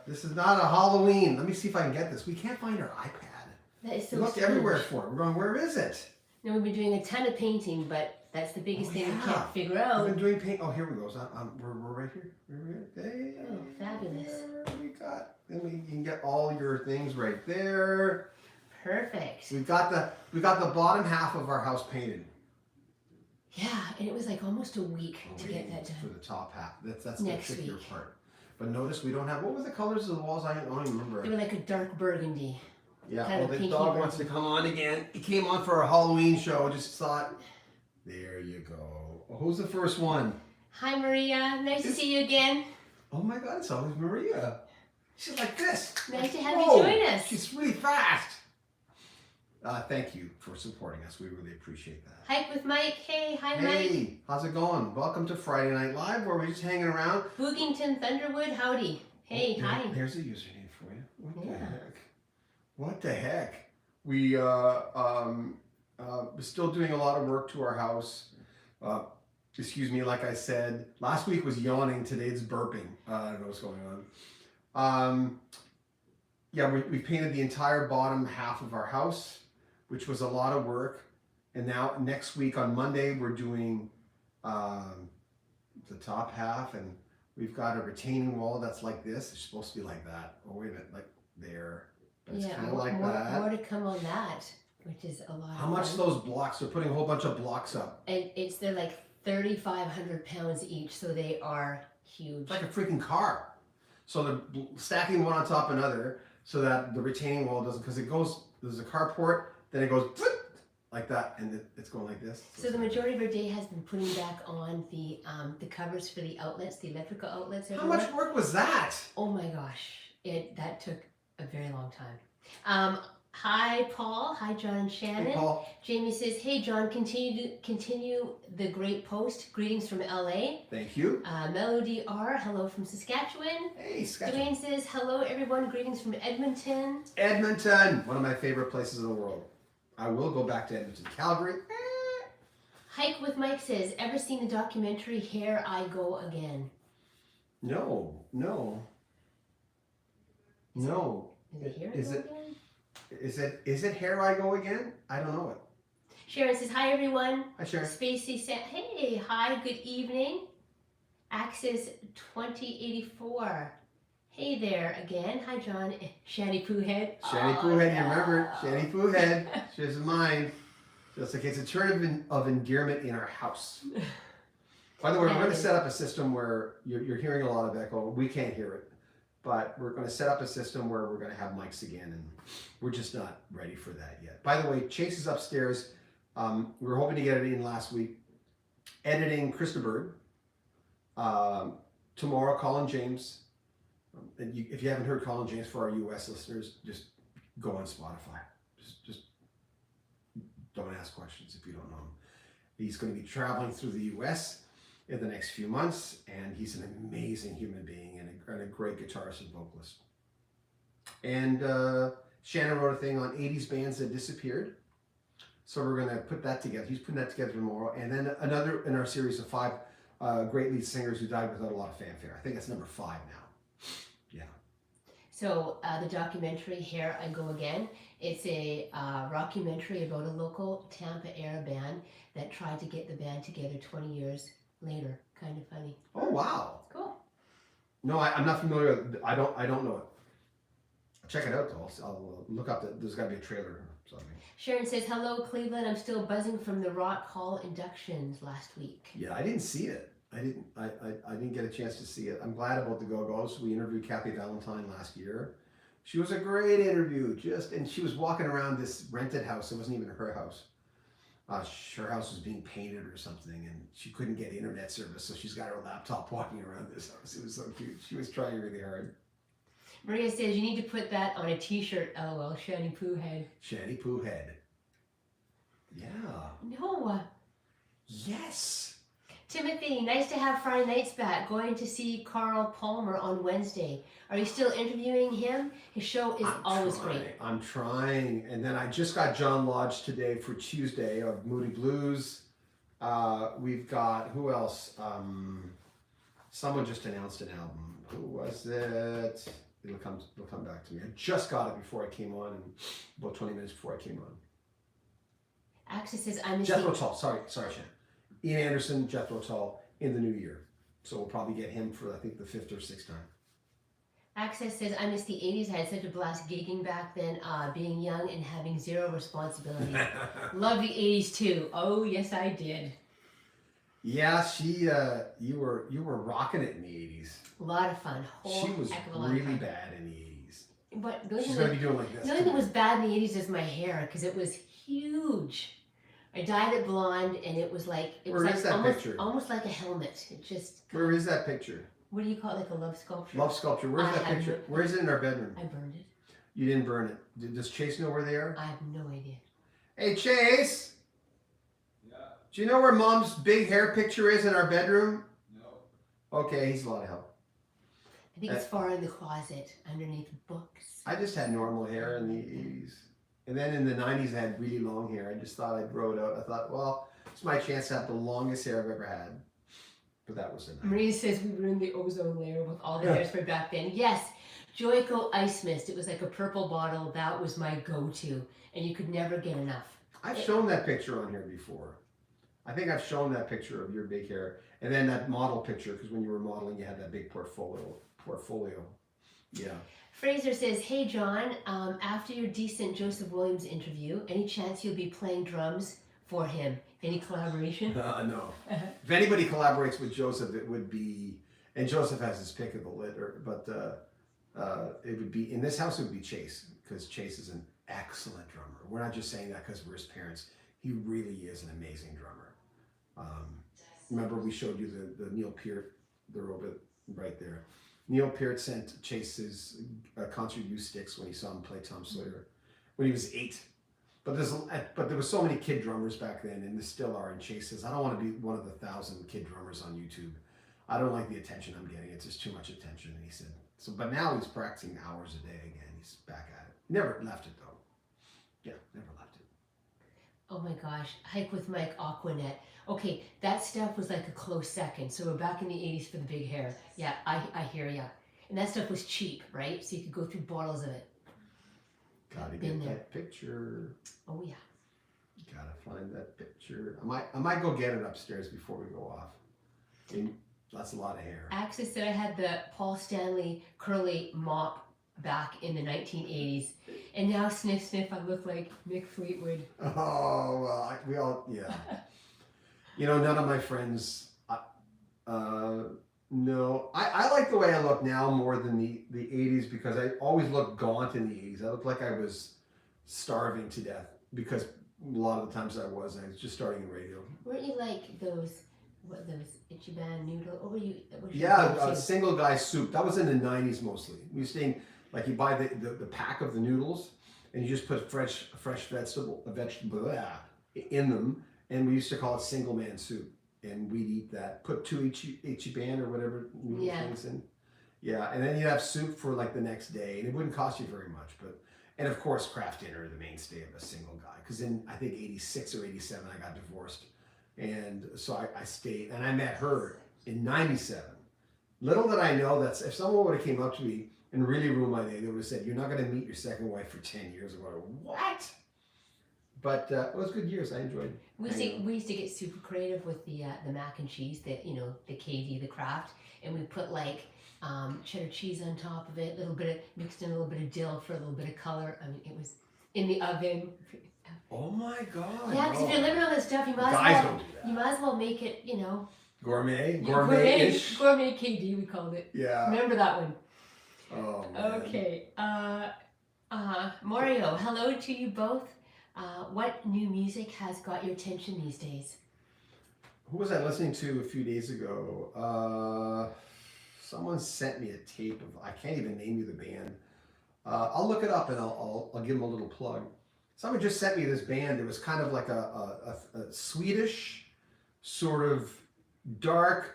This is not a Halloween. Let me see if I can get this. We can't find our iPad. That is so We looked strange. everywhere for it. We're going, where is it? Now we've been doing a ton of painting, but that's the biggest thing we can't figure out. We've been doing paint. Oh, here we go. We're right here. Hey, Oh, fabulous. We got. Then you can get all your things right there. Perfect. We got the bottom half of our house painted. Yeah, and it was like almost a week to get that done. For the top half. That's Next the trickier week. part. But notice we don't have. What were the colors of the walls? I don't even remember. They were like a dark burgundy. Yeah, kind of the pinky dog burgundy. wants to come on again. He came on for a Halloween show. Just thought, there you go. Who's the first one? Hi, Maria. Nice to see you again. Oh my God, it's always Maria. She's like this. Nice to have Whoa, you join us. She's really fast. Thank you for supporting us. We really appreciate that. Hike with Mike. Hey, hi, Mike. Hey, how's it going? Welcome to Friday Night Live, where we're just hanging around. Boogington Thunderwood. Howdy. Hey, Oh, hi. There's a username for you. What the Yeah. heck? What the heck? We we're still doing a lot of work to our house. Excuse me, like I said, last week was yawning, today it's burping. I don't know what's going on. Yeah, we painted the entire bottom half of our house, which was a lot of work. And now next week on Monday, we're doing the top half, and we've got a retaining wall that's like this. It's supposed to be like that. Oh, wait a minute, like there. But it's kind of like that. More to come on that, which is a lot. How much are those blocks? They're putting a whole bunch of blocks up. And they're like 3,500 pounds each, so they are huge. It's like a freaking car. So they're stacking one on top of another so that the retaining wall doesn't, because it goes, there's a carport, then it goes like that, and it's going like this. So the majority of our day has been putting back on the covers for the outlets, the electrical outlets. How much work was that? Oh my gosh, that took a very long time. Hi Paul, hi John and Shannon. Hey, Paul. Jamie says, hey John, continue the great post. Greetings from LA. Thank you. Melody R, hello from Saskatchewan. Hey, Saskatchewan. Dwayne says, hello everyone, greetings from Edmonton. Edmonton, one of my favorite places in the world. I will go back to Edmonton. Calgary. Hike with Mike says, ever seen the documentary Here I Go Again? No. Is it Here I Is Go it- Again? Is it Here I Go Again? I don't know it. Sharon says, hi everyone. Hi, Sharon. Spacey said, hey, hi, good evening. Axis 2084. Hey there again. Hi, John. Shanny Poohead. Shanny Poohead, you remember it? Shanny Poohead. She doesn't mind. Just like it's a term of endearment in our house. By the way, we're going to set up a system where you're hearing a lot of echo. We can't hear it. But we're going to set up a system where we're going to have mics again, and we're just not ready for that yet. By the way, Chase is upstairs. We were hoping to get it in last week. Editing Krista Bird. Tomorrow, Colin James. And if you haven't heard Colin James, for our U.S. listeners, just go on Spotify. Just don't ask questions if you don't know him. He's going to be traveling through the U.S. in the next few months, and he's an amazing human being and a great guitarist and vocalist. And Shannon wrote a thing on 80s bands that disappeared. So we're going to put that together. He's putting that together tomorrow. And then another in our series of 5 great lead singers who died without a lot of fanfare. I think that's number 5 now. Yeah. So the documentary Here I Go Again, it's a rockumentary about a local Tampa area band that tried to get the band together 20 years later. Kind of funny. Oh, wow. Cool. No, I'm not familiar with it. I don't know it. Check it out though. I'll look up there's got to be a trailer or something. Sharon says, hello Cleveland, I'm still buzzing from the Rock Hall inductions last week. Yeah, I didn't see it. I didn't get a chance to see it. I'm glad about the Go-Go's. We interviewed Kathy Valentine last year. She was a great interview. And she was walking around this rented house. It wasn't even her house. Her house was being painted or something, and she couldn't get internet service, so she's got her laptop walking around this house. It was so cute. She was trying really hard. Maria says, you need to put that on a t-shirt, lol, Shanny Poohead. Shanny Poohead. Yeah. No. Yes. Timothy, nice to have Friday nights back. Going to see Carl Palmer on Wednesday. Are you still interviewing him? His show is always great. I'm trying. And then I just got John Lodge today for Tuesday of Moody Blues. We've got, who else? Someone just announced an album. Who was it? It'll come back to me. I just got it before I came on, and about 20 minutes before I came on. Access says, I'm Jethro Tull. Sorry, Shannon. Ian Anderson, Jethro Tull in the new year. So we'll probably get him for, I think, the 5th or 6th time. Access says, I miss the 80s. I had such a blast gigging back then, being young and having zero responsibility. Love the 80s too. Oh, yes, I did. Yeah, you were rocking it in the 80s. A lot of fun. She was really bad in the 80s. But she's going to be doing like this. The only thing that was bad in the 80s is my hair, because it was huge. I dyed it blonde, and it was like almost like a helmet. It just. Where is that picture? What do you call it? Like a love sculpture? Love sculpture. Where's that picture? Where is it in our bedroom? I burned it. You didn't burn it. Does Chase know where they are? I have no idea. Hey, Chase. Yeah. Do you know where Mom's big hair picture is in our bedroom? No. Okay, he's a lot of help. I think it's far in the closet underneath books. I just had normal hair in the 80s. And then in the 90s, I had really long hair. I just thought I'd grow it out. I thought, well, it's my chance to have the longest hair I've ever had. But that was the 90s. Maria says we ruined the ozone layer with all the hairspray back then. Yes, Joico Ice Mist. It was like a purple bottle. That was my go-to. And you could never get enough. I've shown that picture on here before. I think I've shown that picture of your big hair. And then that model picture, because when you were modeling, you had that big portfolio. Yeah. Fraser says, hey John, after your decent Joseph Williams interview, any chance you'll be playing drums for him? Any collaboration? No. If anybody collaborates with Joseph, it would be, and Joseph has his pick of the litter, but it would be, in this house, it would be Chase, because Chase is an excellent drummer. We're not just saying that because we're his parents. He really is an amazing drummer. Remember we showed you the Neil Peart, the robot right there. Neil Peart sent Chase his concert use sticks when he saw him play Tom Sawyer when he was 8. But there were so many kid drummers back then, and there still are. And Chase says, I don't want to be one of the 1,000 kid drummers on YouTube. I don't like the attention I'm getting. It's just too much attention. And he said, but now he's practicing hours a day again. He's back at it. Never left it though. Yeah, never left it. Oh my gosh, Hike with Mike, Aquanet. Okay, that stuff was like a close second. So we're back in the 80s for the big hair. Yeah, I hear ya. And that stuff was cheap, right? So you could go through bottles of it. Gotta get that picture. Oh yeah. Gotta find that picture. I might go get it upstairs before we go off. That's a lot of hair. Access said I had the Paul Stanley curly mop back in the 1980s, and now sniff sniff, I look like Mick Fleetwood. Oh well, we all You know, none of my friends. No, I like the way I look now more than the 80s, because I always looked gaunt in the 80s. I looked like I was starving to death, because a lot of the times I was just starting in radio. Weren't you like those Ichiban noodle? Or were you? Single guy soup. That was in the 90s mostly. We used to, like, you buy the pack of the noodles, and you just put fresh vegetable in them, and we used to call it single man soup. And we'd eat that. Put 2 Ichiban or whatever noodle things in. Yeah, and then you'd have soup for like the next day, and it wouldn't cost you very much. And of course, craft dinner, the mainstay of a single guy. Because in, I think, 86 or 87, I got divorced. And so I stayed, and I met her in 97. Little did I know that if someone would have came up to me and really ruined my day, they would have said, you're not going to meet your second wife for 10 years. I'm going, what? But it was good years. I enjoyed it. We used to get super creative with the mac and cheese, the KD, the Kraft, and we put like cheddar cheese on top of it, mixed in a little bit of dill for a little bit of color. I mean, it was in the oven. Oh my God! Yeah, because if you're living on this stuff, you might as well make it, gourmet-ish. Gourmet KD, we called it. Yeah. Remember that one? Oh man. Okay. Mario, hello to you both. What new music has got your attention these days? Who was I listening to a few days ago? Someone sent me a tape of, I can't even name you the band. I'll look it up and I'll give them a little plug. Someone just sent me this band. It was kind of like a Swedish, sort of dark.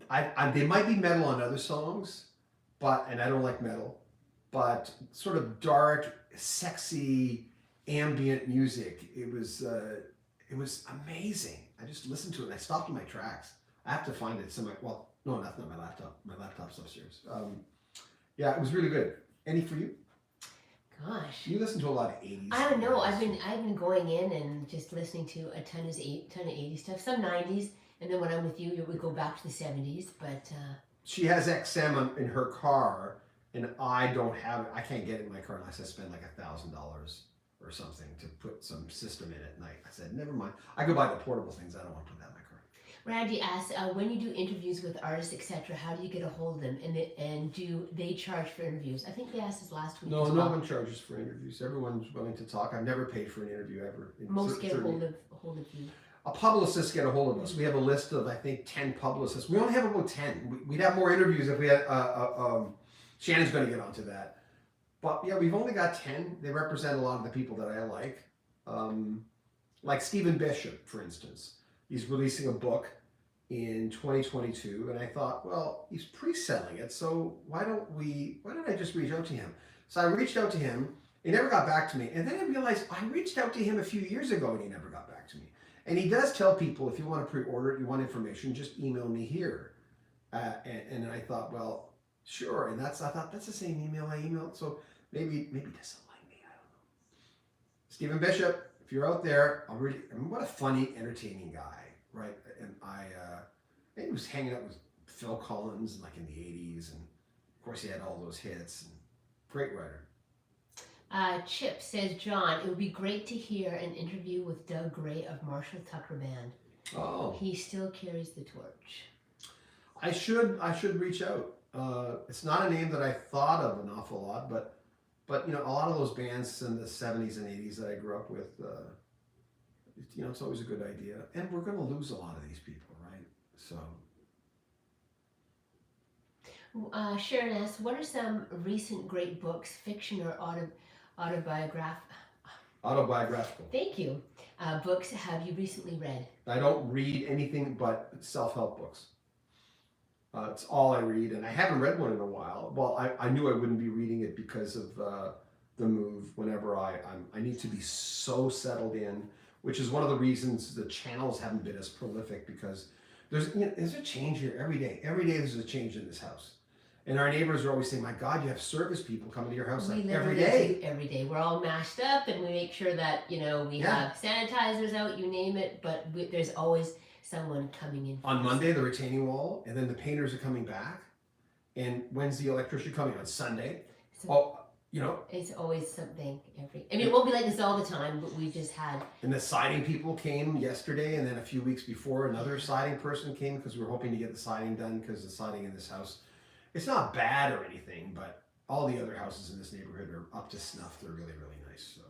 They might be metal on other songs, and I don't like metal, but sort of dark, sexy, ambient music. It was amazing. I just listened to it and I stopped in my tracks. I have to find it somewhere. Well, No, that's not my laptop. My laptop's upstairs. Yeah, it was really good. Any for you? Gosh. You listen to a lot of 80s. I don't know. I've been going in and just listening to a ton of 80s stuff, some 90s, and then when I'm with you, we go back to the 70s. But she has XM in her car, and I don't have it. I can't get it in my car unless I spend like $1,000 or something to put some system in at night. I said, never mind. I go buy the portable things. I don't want to put that in my car. Randy asks, when you do interviews with artists, etc., how do you get a hold of them? And do they charge for interviews? I think they asked this last week. No, no one charges for interviews. Everyone's willing to talk. I've never paid for an interview ever. Most get a hold of you. A publicist get a hold of us. We have a list of, I think, 10 publicists. We only have about 10. We'd have more interviews if we had. Shannon's going to get onto that. But yeah, we've only got 10. They represent a lot of the people that I like Stephen Bishop, for instance. He's releasing a book in 2022, and I thought, well, he's pre-selling it, so why don't I just reach out to him? So I reached out to him. He never got back to me, and then I realized I reached out to him a few years ago, and he never got back to me. And he does tell people, if you want to pre-order it, you want information, just email me here. And I thought, well, sure. And I thought that's the same email I emailed, so maybe he doesn't like me. I don't know. Stephen Bishop, if you're out there, what a funny, entertaining guy, right? And he was hanging out with Phil Collins like in the 80s, and of course he had all those hits. And great writer. Chip says, John, it would be great to hear an interview with Doug Gray of Marshall Tucker Band. Oh, he still carries the torch. I should reach out. It's not a name that I thought of an awful lot, but you know, a lot of those bands in the 70s and 80s that I grew up with, you know, it's always a good idea. And we're going to lose a lot of these people, right? So. Sharon asks, what are some recent great books, fiction or autobiographical? Thank you. Books have you recently read? I don't read anything but self-help books. It's all I read, and I haven't read one in a while. Well, I knew I wouldn't be reading it because of the move. Whenever I need to be so settled in, which is one of the reasons the channels haven't been as prolific, because there's a change here every day. Every day there's a change in this house. And our neighbors are always saying, my God, you have service people coming to your house like every day. Every day. We're all mashed up, and we make sure that, you know, we have sanitizers out, you name it, but there's always someone coming in. On Monday, the retaining wall, and then the painters are coming back. And when's the electrician coming? On Sunday. You know. It's always something it won't be like this all the time, but we just had. And the siding people came yesterday, and then a few weeks before, another siding person came because we were hoping to get the siding done, because the siding in this house, it's not bad or anything, but all the other houses in this neighborhood are up to snuff. They're really, really nice. So.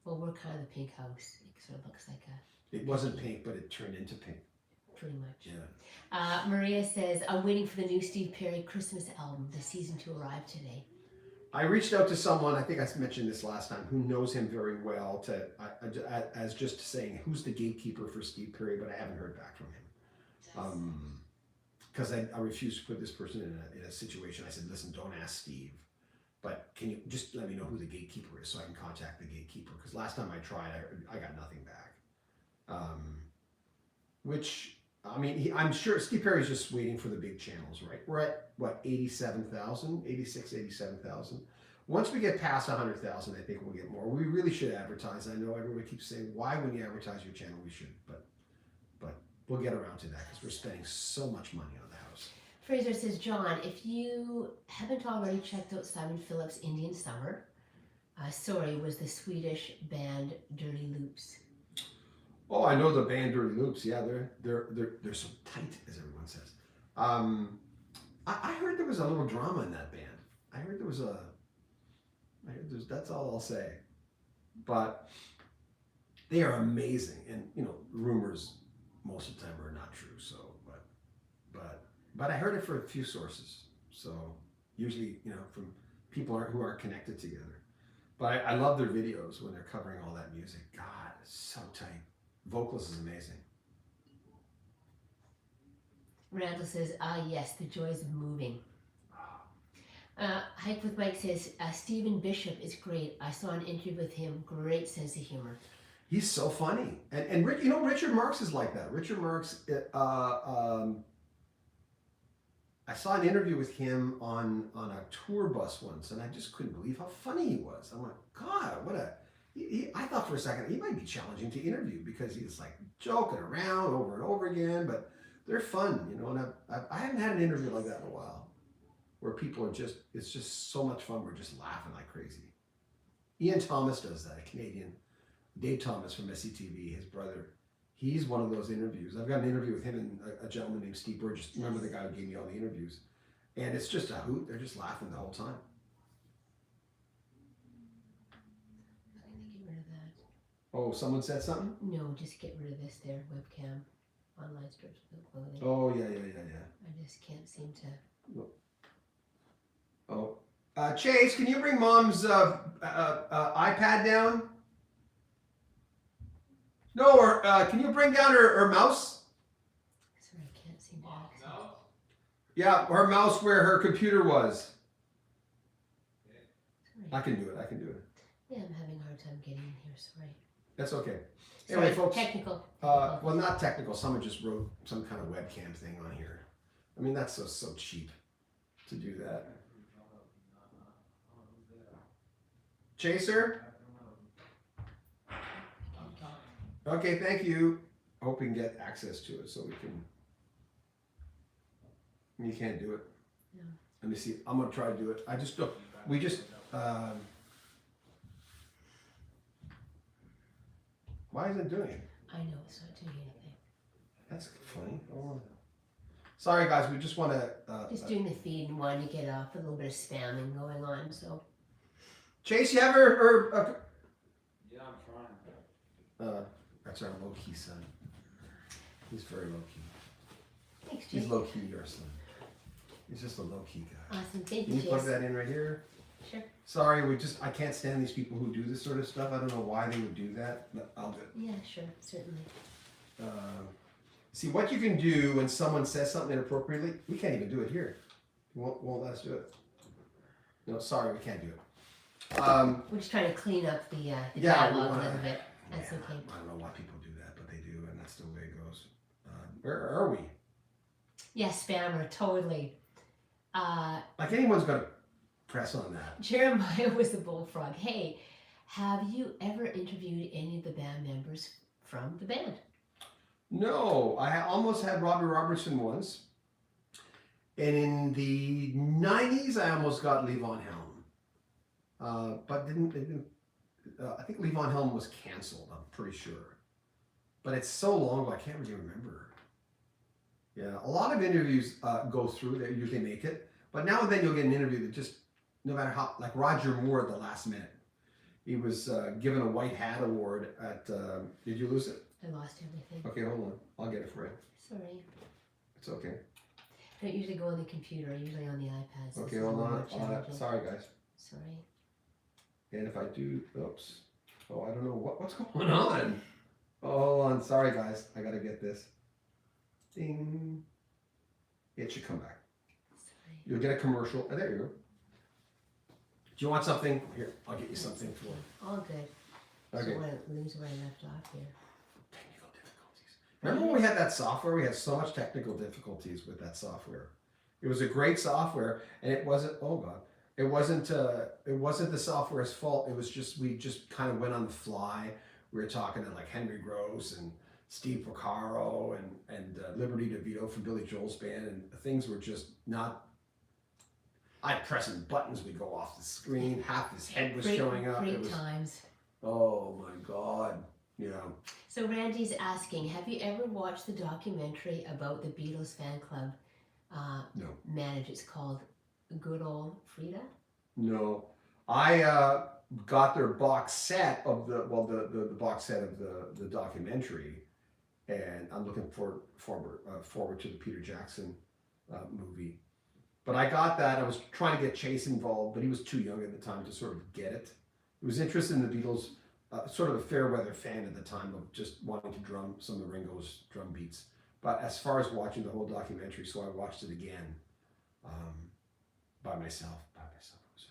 Well, we're kind of the pink house. It sort of looks like a. It wasn't pink, but it turned into pink. Pretty much. Yeah. Maria says, I'm waiting for the new Steve Perry Christmas album, the season to arrive today. I reached out to someone, I think I mentioned this last time, who knows him very well, as just saying, who's the gatekeeper for Steve Perry, but I haven't heard back from him. Because I refused to put this person in a situation. I said, listen, don't ask Steve, but can you just let me know who the gatekeeper is so I can contact the gatekeeper? Because last time I tried, I got nothing back. Which, I mean, I'm sure Steve Perry's just waiting for the big channels, right? We're at, what, 87,000, 87,000. Once we get past 100,000, I think we'll get more. We really should advertise. I know everybody keeps saying, why wouldn't you advertise your channel? We should, but we'll get around to that because we're spending so much money on the house. Fraser says, John, if you haven't already checked out Simon Phillips' Indian Summer, Sorry was the Swedish band Dirty Loops. Oh, I know the band Dirty Loops. Yeah, they're so tight, as everyone says. I heard there was a little drama in that band. I heard that's all I'll say. But they are amazing, and you know, rumors most of the time are not true. So, but I heard it from a few sources. So usually, you know, from people who are connected together. But I love their videos when they're covering all that music. God, it's so tight. Vocals is amazing. Randall says, yes, the joys of moving. Hike with Mike says, Stephen Bishop is great. I saw an interview with him. Great sense of humor. He's so funny. And you know, Richard Marx is like that. Richard Marx, I saw an interview with him on a tour bus once, and I just couldn't believe how funny he was. I'm like, God, what a... I thought for a second he might be challenging to interview because he's like joking around over and over again, but they're fun, you know. And I haven't had an interview like that in a while, where people are just, it's just so much fun. We're just laughing like crazy. Ian Thomas does that, a Canadian. Dave Thomas from SCTV, his brother. He's one of those interviews. I've got an interview with him and a gentleman named Steve Burgess. Remember the guy who gave me all the interviews? And it's just a hoot. They're just laughing the whole time. I'm gonna get rid of that. Oh, someone said something? No, just get rid of this there, webcam, online strips of clothing. Oh, yeah. I just can't seem to. Oh. Chase, can you bring Mom's iPad down? No, or can you bring down her mouse? Sorry, I can't seem to access it. Yeah, her mouse where her computer was. Sorry. I can do it. Yeah, I'm having a hard time getting in here, sorry. That's okay. Sorry, Anyway, folks. technical. Well, not technical. Someone just wrote some kind of webcam thing on here. I mean, that's so cheap to do that. Chaser? Okay, thank you. I hope we can get access to it so we can. You can't do it. No. Let me see. I'm gonna try to do it. I just don't. We just. Why isn't it doing it? I know it's not doing anything. That's funny. Oh. Sorry, guys. We just want to. Just doing the feed and wanting to get off a little bit of spamming going on. So. Chase, you have her. Yeah, I'm trying. That's our low key son. He's very low key. Thanks, He's Jake. low key, your son. He's just a low key guy. Awesome, thank Can you, you plug Chase. that in right here? Sure. Sorry, I can't stand these people who do this sort of stuff. I don't know why they would do that, but I'll do it. Yeah, sure, certainly. See, what you can do when someone says something inappropriately, we can't even do it here. You won't let us do it. No, sorry, we can't do it. We're just trying to clean up the Yeah, dialogue a little bit. That's yeah, okay. I don't know why people do that, but they do, and that's the way it goes. Where are we? Yeah, spammer, totally. Like anyone's gonna press on that. Jeremiah was the bullfrog. Hey, have you ever interviewed any of the band members from the band? No, I almost had Robbie Robertson once, and in the '90s I almost got Levon Helm, but didn't. I think Levon Helm was canceled. I'm pretty sure, but it's so long ago I can't really remember. Yeah, a lot of interviews go through. They usually make it, but now and then you'll get an interview that just, no matter how, like Roger Moore at the last minute. He was given a White Hat Award at. Did you lose it? I lost everything. Okay, hold on. I'll get it for you. Sorry. It's okay. I don't usually go on the computer. I'm usually on the iPad. So Okay, this is a hold little on. more challenging. Sorry, guys. Sorry. And if I do, oops. Oh, I don't know what's going on. Oh, hold on. Sorry, guys. I gotta get this. Ding. It should come back. Sorry. You'll get a commercial. Oh, there you go. Do you want something? Here, I'll get you something for. All good. Okay. So I lose where I left off here. Technical difficulties. Remember when we had that software? We had so much technical difficulties with that software. It was a great software, and it wasn't. Oh God, it wasn't. It wasn't the software's fault. It was just we just kind of went on the fly. We were talking to like Henry Gross and Steve Porcaro and Liberty DeVito from Billy Joel's band, and things were just not. I pressing buttons would go off the screen. Half his head was showing up. Great It was, times. oh my God. Yeah. So Randy's asking, have you ever watched the documentary about the Beatles fan club No. managed? It's called Good Old Frida. No. I got their box set of the box set of the documentary, and I'm looking forward to the Peter Jackson movie. But I got that. I was trying to get Chase involved, but he was too young at the time to sort of get it. He was interested in the Beatles, sort of a fair weather fan at the time of just wanting to drum some of Ringo's drum beats. But as far as watching the whole documentary, so I watched it again by myself. It was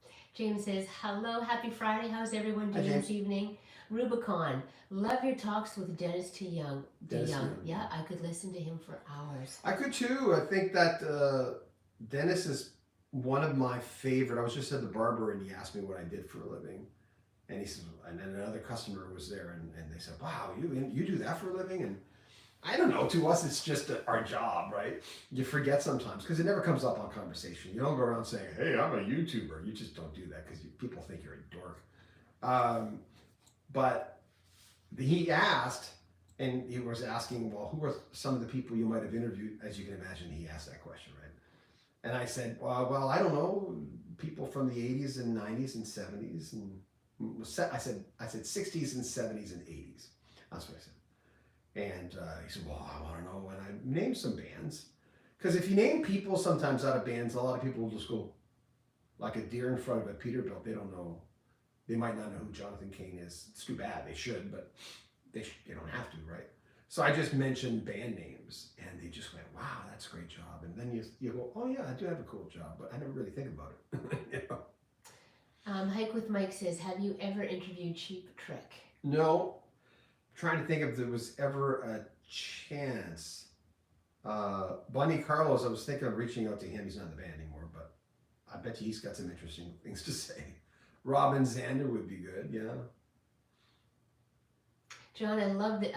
okay. James says, hello, happy Friday. How's everyone Hi, doing James. this evening? Rubicon, love your talks with Dennis T. Young. Dennis Young. Young. Yeah, I could listen to him for hours. I could too. I think that Dennis is one of my favorite. I was just at the barber and he asked me what I did for a living. And he said, and then another customer was there and they said, wow, you do that for a living? And I don't know, to us it's just our job, right? You forget sometimes because it never comes up on conversation. You don't go around saying, hey, I'm a YouTuber. You just don't do that because people think you're a dork. But he asked, and he was asking, well, who are some of the people you might have interviewed? As you can imagine, he asked that question, right? And I said, well, I don't know, people from the 80s and 90s and 70s. And I said 60s and 70s and 80s. That's what I said. And he said, well, I want to know when I name some bands. Because if you name people sometimes out of bands, a lot of people will just go like a deer in front of a Peterbilt. They don't know. They might not know who Jonathan Cain is. It's too bad. They should, but they don't have to, right? So I just mentioned band names, and they just went, wow, that's a great job. And then you go, oh, yeah, I do have a cool job, but I never really think about it. You know? Hike with Mike says, have you ever interviewed Cheap Trick? No. Trying to think if there was ever a chance. Bunny Carlos, I was thinking of reaching out to him. He's not in the band anymore, but I bet you he's got some interesting things to say. Robin Zander would be good, yeah. John, I love the,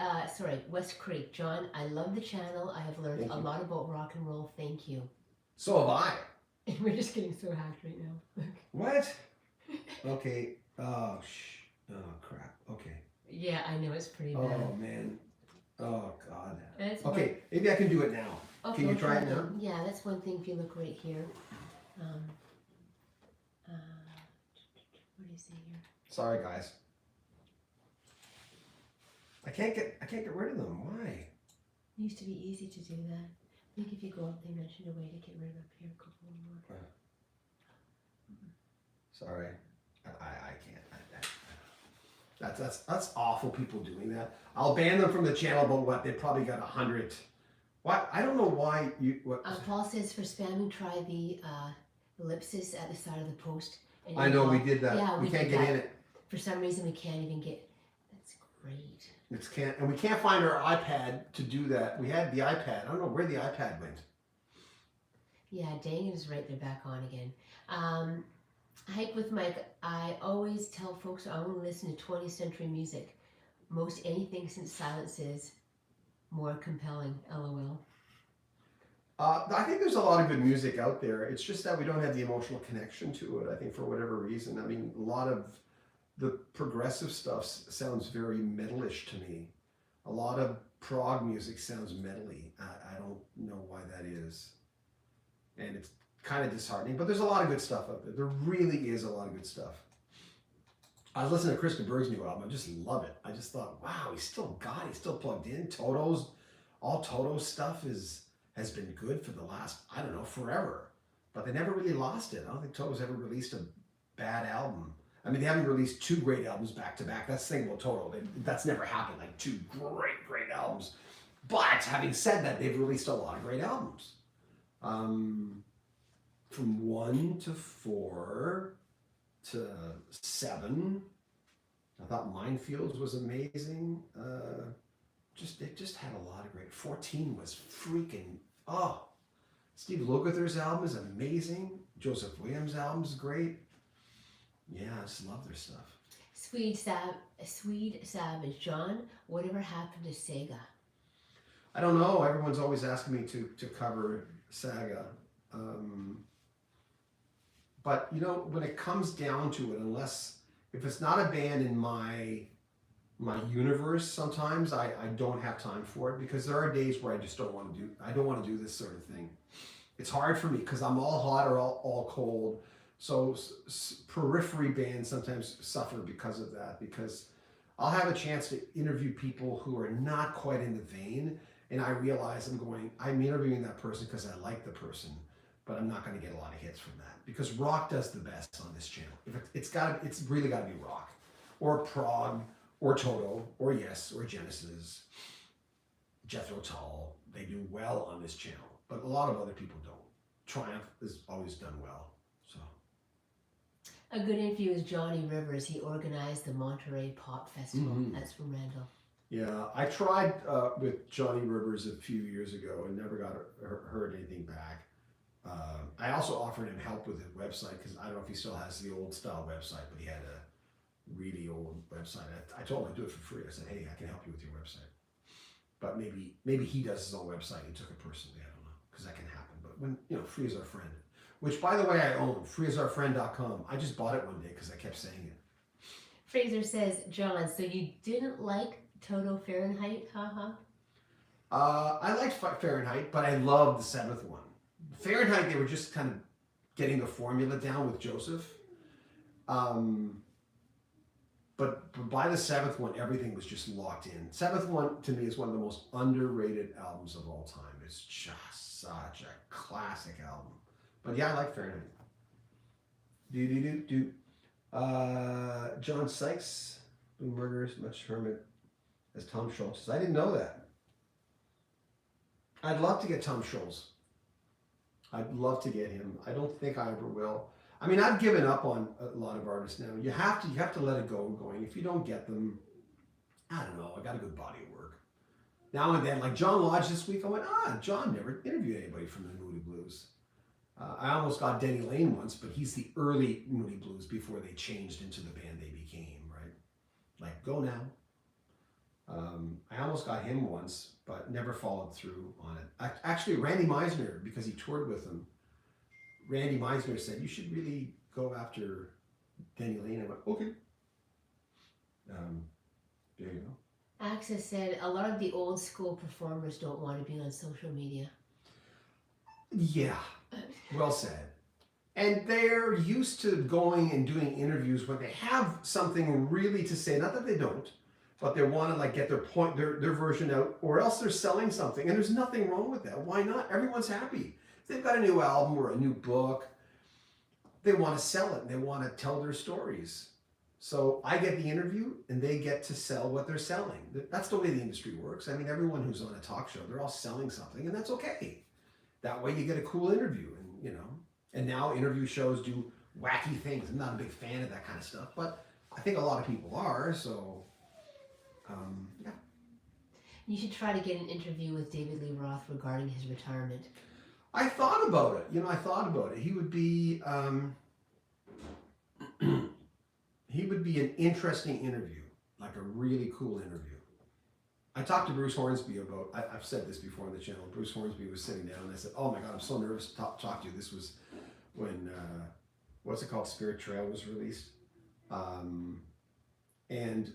West Creek. John, I love the channel. I have learned a lot about rock and roll. Thank you. So have I. And we're just getting so hacked right now. What? Okay. Oh, crap. Okay. Yeah, I know it's pretty bad. Oh, man. Oh, God. That's Okay, maybe I can do it now. Okay, Can you try it now? Yeah, that's one thing if you look right here. What do you say here? Sorry, guys. I can't get rid of them. Why? It used to be easy to do that. I think if you go up, they mentioned a way to get rid of up here. A couple more. Sorry, I can't. That's awful. People doing that. I'll ban them from the channel. But what? They probably got 100. What? I don't know why you. What? Paul says for spamming, try the ellipsis at the side of the post. And I know we did that. Yeah, we can't get in it. For some reason, we can't even get. That's great. And we can't find our iPad to do that. We had the iPad. I don't know where the iPad went. Yeah, dang it is right. They're back on again. Hike with Mike. I always tell folks I want to listen to 20th century music. Most anything since silence is more compelling. LOL. I think there's a lot of good music out there. It's just that we don't have the emotional connection to it, I think, for whatever reason. I mean, a lot of the progressive stuff sounds very metalish to me. A lot of prog music sounds metally. I don't know why that is. And it's kind of disheartening, but there's a lot of good stuff out there. There really is a lot of good stuff. I was listening to Chris DeBerg's new album. I just love it. I just thought, wow, he's still plugged in. All Toto's stuff has been good for the last, I don't know, forever. But they never really lost it. I don't think Toto's ever released a bad album. I mean, they haven't released 2 great albums back to back. That's the thing about Toto. That's never happened, like 2 great albums. But having said that, they've released a lot of great albums. From 1 to 4 to 7. I thought Minefields was amazing. It just had a lot of great. 14 was freaking, Steve Lukather's album is amazing. Joseph Williams' album is great. Yeah, I just love their stuff. Swede Savage. John, whatever happened to Sega? I don't know. Everyone's always asking me to cover Saga. But, you know, when it comes down to it, if it's not a band in my universe, sometimes I don't have time for it because there are days where I just don't want to do this sort of thing. It's hard for me because I'm all hot or all cold. So periphery bands sometimes suffer because of that, because I'll have a chance to interview people who are not quite in the vein, and I realize I'm interviewing that person because I like the person, but I'm not going to get a lot of hits from that because rock does the best on this channel. It's really got to be rock, or prog, or Toto, or Yes, or Genesis, Jethro Tull. They do well on this channel, but a lot of other people don't. Triumph has always done well. So A good interview is Johnny Rivers. He organized the Monterey Pop Festival. Mhm. That's from Randall. Yeah, I tried with Johnny Rivers a few years ago and never got heard anything back. I also offered him help with his website because I don't know if he still has the old style website, but he had a really old website. I told him I'd do it for free. I said, hey, I can help you with your website. But maybe he does his own website. He took it personally. I don't know, because that can happen. But when, free is our friend, which by the way I own, freeisourfriend.com. I just bought it one day because I kept saying it. Fraser says, John, so you didn't like Toto Fahrenheit? Haha. I liked Fahrenheit, but I loved the seventh one. Fahrenheit, they were just kind of getting the formula down with Joseph. But by the seventh one, everything was just locked in. Seventh one, to me, is one of the most underrated albums of all time. It's just such a classic album. But yeah, I like Fahrenheit. John Sykes, who murders Much Hermit as Tom Schultz. I didn't know that. I'd love to get Tom Schultz. I'd love to get him. I don't think I ever will. I mean, I've given up on a lot of artists now. You have to let it go going. If you don't get them, I don't know. I got a good body of work. Now and then, like John Lodge this week, I went, John never interviewed anybody from the Moody Blues. I almost got Denny Lane once, but he's the early Moody Blues before they changed into the band they became, right? Like, Go Now. I almost got him once, but never followed through on it. Actually, Randy Meisner, because he toured with him, Randy Meisner said, you should really go after Denny Lane. I went, okay. There you go. Access said, a lot of the old school performers don't want to be on social media. Yeah, well said. And they're used to going and doing interviews when they have something really to say. Not that they don't, but they want to get their point, their version out, or else they're selling something. And there's nothing wrong with that. Why not? Everyone's happy. If they've got a new album or a new book, they want to sell it and they want to tell their stories. So I get the interview and they get to sell what they're selling. That's the way the industry works. I mean, everyone who's on a talk show, they're all selling something, and that's okay. That way you get a cool interview, and now interview shows do wacky things. I'm not a big fan of that kind of stuff, but I think a lot of people are, so yeah. You should try to get an interview with David Lee Roth regarding his retirement. I thought about it. I thought about it. He would be an interesting interview, like a really cool interview. I talked to Bruce Hornsby about, I've said this before on the channel, Bruce Hornsby was sitting down and I said, oh my God, I'm so nervous to talk to you. This was when, what's it called, Spirit Trail was released. And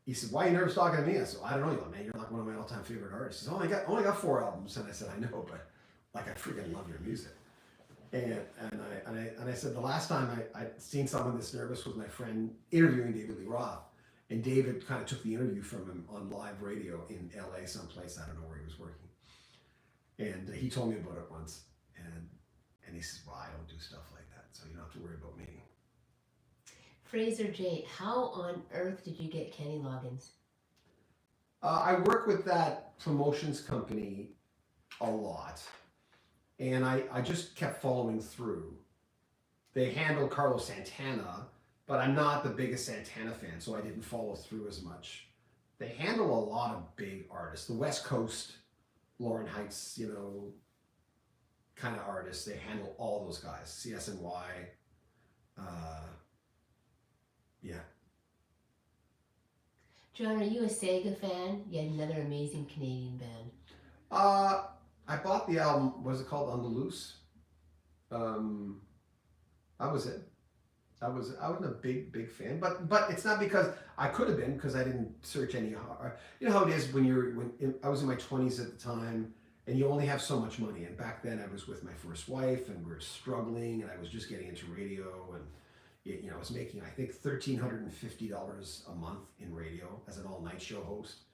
he said, why are you nervous talking to me? I said, I don't know, man, you're like one of my all-time favorite artists. He said, only got 4 albums. And I said, I know, but I freaking love your music. And I said, the last time I'd seen someone this nervous was my friend interviewing David Lee Roth. And David kind of took the interview from him on live radio in LA someplace. I don't know where he was working. And he told me about it once. And he says, well, I don't do stuff like that, so you don't have to worry about me. Fraser J, how on earth did you get Kenny Loggins? I work with that promotions company a lot. And I just kept following through. They handled Carlos Santana, but I'm not the biggest Santana fan, so I didn't follow through as much. They handle a lot of big artists. The West Coast, Lauren Heights, kind of artists. They handle all those guys. CSNY. Yeah. John, are you a Sega fan? Yet another amazing Canadian band. I bought the album, what is it called, On the Loose? That was it. I wasn't a big fan, but it's not because I could have been, because I didn't search any. You know how it is when I was in my 20s at the time, and you only have so much money. And back then, I was with my first wife, and we were struggling, and I was just getting into radio, and I was making, I think, $1,350 a month in radio as an all-night show host.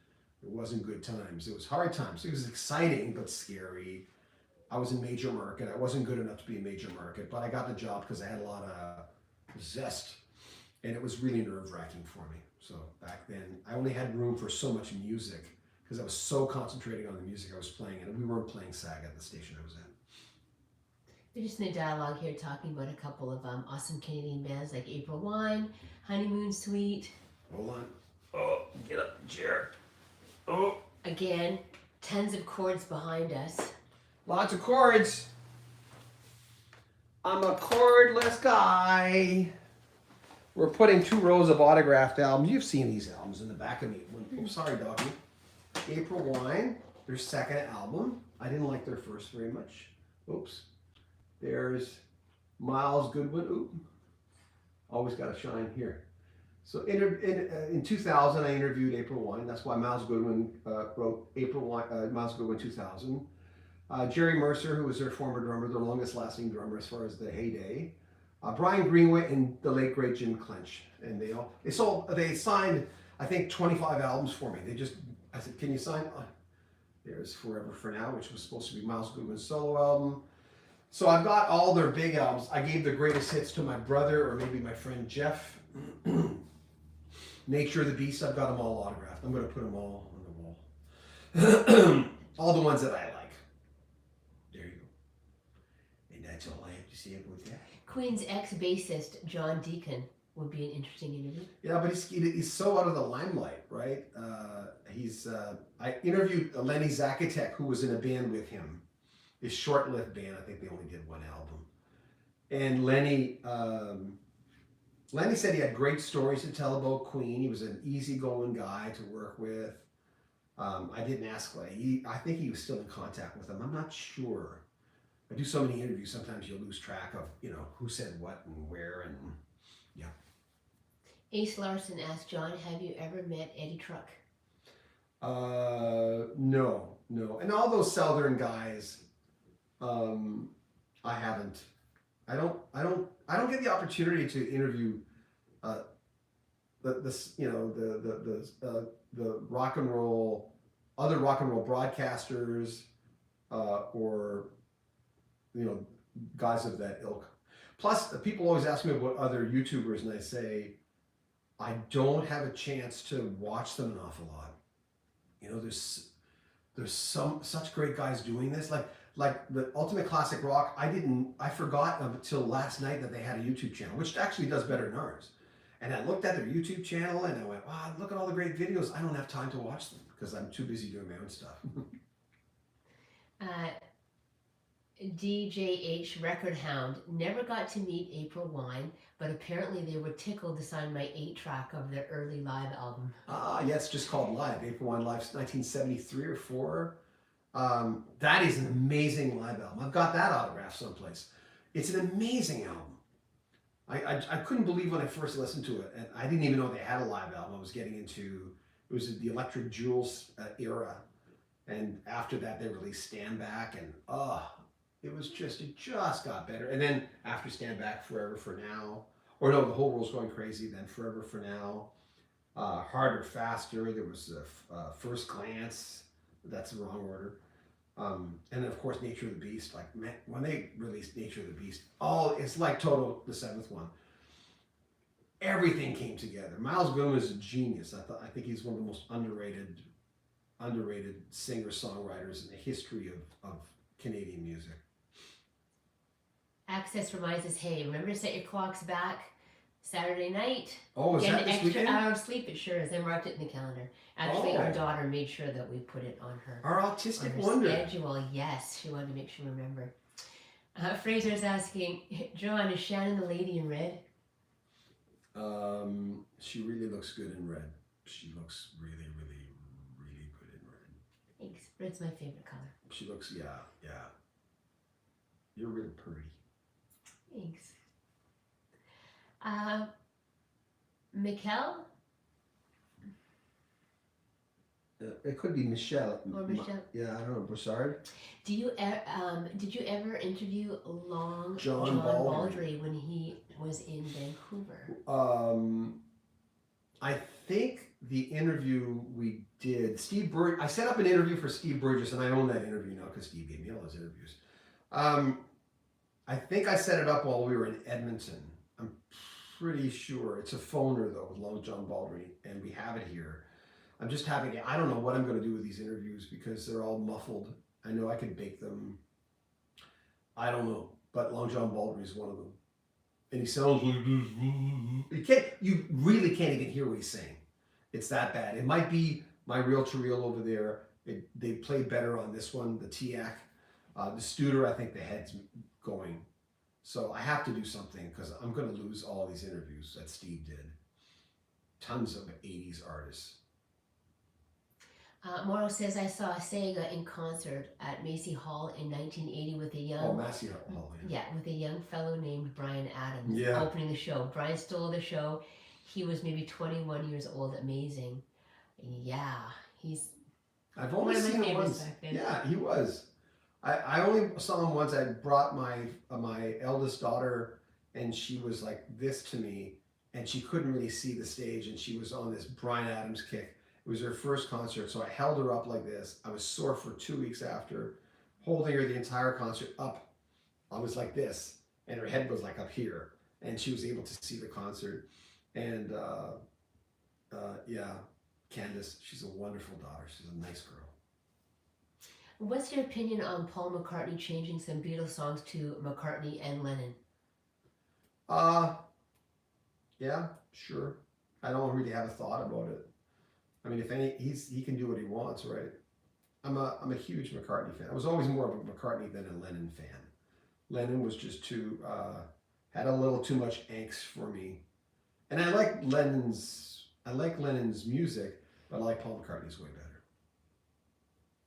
It wasn't good times. It was hard times. It was exciting but scary. I was in major market. I wasn't good enough to be in major market, but I got the job because I had a lot of zest, and it was really nerve-wracking for me. So back then, I only had room for so much music because I was so concentrating on the music I was playing, and we weren't playing SAG at the station I was at. We're just in a dialogue here talking about a couple of awesome Canadian bands like April Wine, Honeymoon Suite. Hold on. Oh, get up, chair. Oh. Again, tons of chords behind us. Lots of chords. I'm a chordless guy. We're putting 2 rows of autographed albums. You've seen these albums in the back of me. Oh, sorry, doggy. April Wine, their second album. I didn't like their first very much. Oops. There's Miles Goodwin. Oop. Always got to shine here. So in 2000, I interviewed April Wine. That's why Miles Goodwin wrote April Wine, Miles Goodwin 2000. Jerry Mercer, who was their former drummer, their longest lasting drummer as far as the heyday. Brian Greenway and the late great Jim Clench. And they signed, I think, 25 albums for me. I said, can you sign? There's Forever For Now, which was supposed to be Miles Goodwin's solo album. So I've got all their big albums. I gave the greatest hits to my brother or maybe my friend Jeff. Nature of the Beast, I've got them all autographed. I'm going to put them all on the wall. All the ones that I like. There you go. And that's all I have to say about that. Queen's ex-bassist John Deacon would be an interesting interview. Yeah, but he's so out of the limelight, right? I interviewed Lenny Zakatek, who was in a band with him. His short-lived band. I think they only did 1 album. And Lenny said he had great stories to tell about Queen. He was an easygoing guy to work with. I didn't ask Lenny. I think he was still in contact with them. I'm not sure. I do so many interviews, sometimes you'll lose track of, who said what and where, and yeah. Ace Larson asked John, have you ever met Eddie Truck? No. And all those Southern guys, I haven't. I don't get the opportunity to interview the rock and roll, other rock and roll broadcasters, or guys of that ilk. Plus, people always ask me about other YouTubers, and I say I don't have a chance to watch them an awful lot. There's such great guys doing this, like the Ultimate Classic Rock. I forgot until last night that they had a YouTube channel, which actually does better than ours. And I looked at their YouTube channel and I went, wow, look at all the great videos. I don't have time to watch them because I'm too busy doing my own stuff. DJH Record Hound never got to meet April Wine, but apparently they were tickled to sign my 8-track of their early live album. Yeah, it's just called Live. April Wine Live, 1973 or 4. That is an amazing live album. I've got that autographed someplace. It's an amazing album. I couldn't believe when I first listened to it, and I didn't even know they had a live album. I was getting into, it was the Electric Jewels era, and after that they released Stand Back, and it just got better. And then after Stand Back, Forever For Now, or no, The Whole World's Going Crazy, then Forever For Now, Harder, Faster, there was First Glance, that's the wrong order. And then of course Nature of the Beast. Like, man, when they released Nature of the Beast, it's like Toto, the 7th one. Everything came together. Miles Goodwin is a genius. I think he's one of the most underrated singer-songwriters in the history of Canadian music. Access reminds us, hey, remember to set your clocks back Saturday night. Oh, is Get that an this extra weekend? hour of sleep. It sure is. They marked it in the calendar. Actually, our daughter made sure that we put it on her. Our autistic on her wonder. schedule. Yes, she wanted to make sure we remember. Fraser's asking, John, is Shannon the lady in red? She really looks good in red. She looks really, really, really good in red. Thanks. Red's my favorite color. She looks, yeah. You're really pretty. Thanks. Mikkel? It could be Michelle. Or Michelle? Yeah, I don't know. Broussard? Did you ever interview John Baldry when he was in Vancouver? I think the interview we did, Steve Burgess, I set up an interview for Steve Burgess, and I own that interview now because Steve gave me all those interviews. I think I set it up while we were in Edmonton. I'm pretty sure. It's a phoner, though, with Long John Baldry, and we have it here. I'm just having it. I don't know what I'm going to do with these interviews because they're all muffled. I know I could bake them. I don't know. but Long John Baldry is one of them. And he sounds like this. You really can't even hear what he's saying. It's that bad. It might be my reel-to-reel over there. They played better on this one, the TIAC. The Studer, I think the head's going. So I have to do something because I'm going to lose all these interviews that Steve did. Tons of 80s artists. Morrow says, I saw Sega in concert at Massey Hall in 1980 with a young... Massey Hall, yeah, with a young fellow named Brian Adams opening the show. Brian stole the show. He was maybe 21 years old. Amazing. Yeah, I've only seen him once. Back then. Yeah, he was. I only saw him once. I brought my eldest daughter, and she was like this to me, and she couldn't really see the stage, and she was on this Brian Adams kick. It was her first concert, so I held her up like this. I was sore for 2 weeks after, holding her the entire concert up. I was like this, and her head was like up here, and she was able to see the concert. And yeah, Candace, she's a wonderful daughter. She's a nice girl. What's your opinion on Paul McCartney changing some Beatles songs to McCartney and Lennon? Yeah, sure. I don't really have a thought about it. I mean, if any, he can do what he wants, right? I'm a huge McCartney fan. I was always more of a McCartney than a Lennon fan. Lennon was just had a little too much angst for me. And I like Lennon's music, but I like Paul McCartney's way better.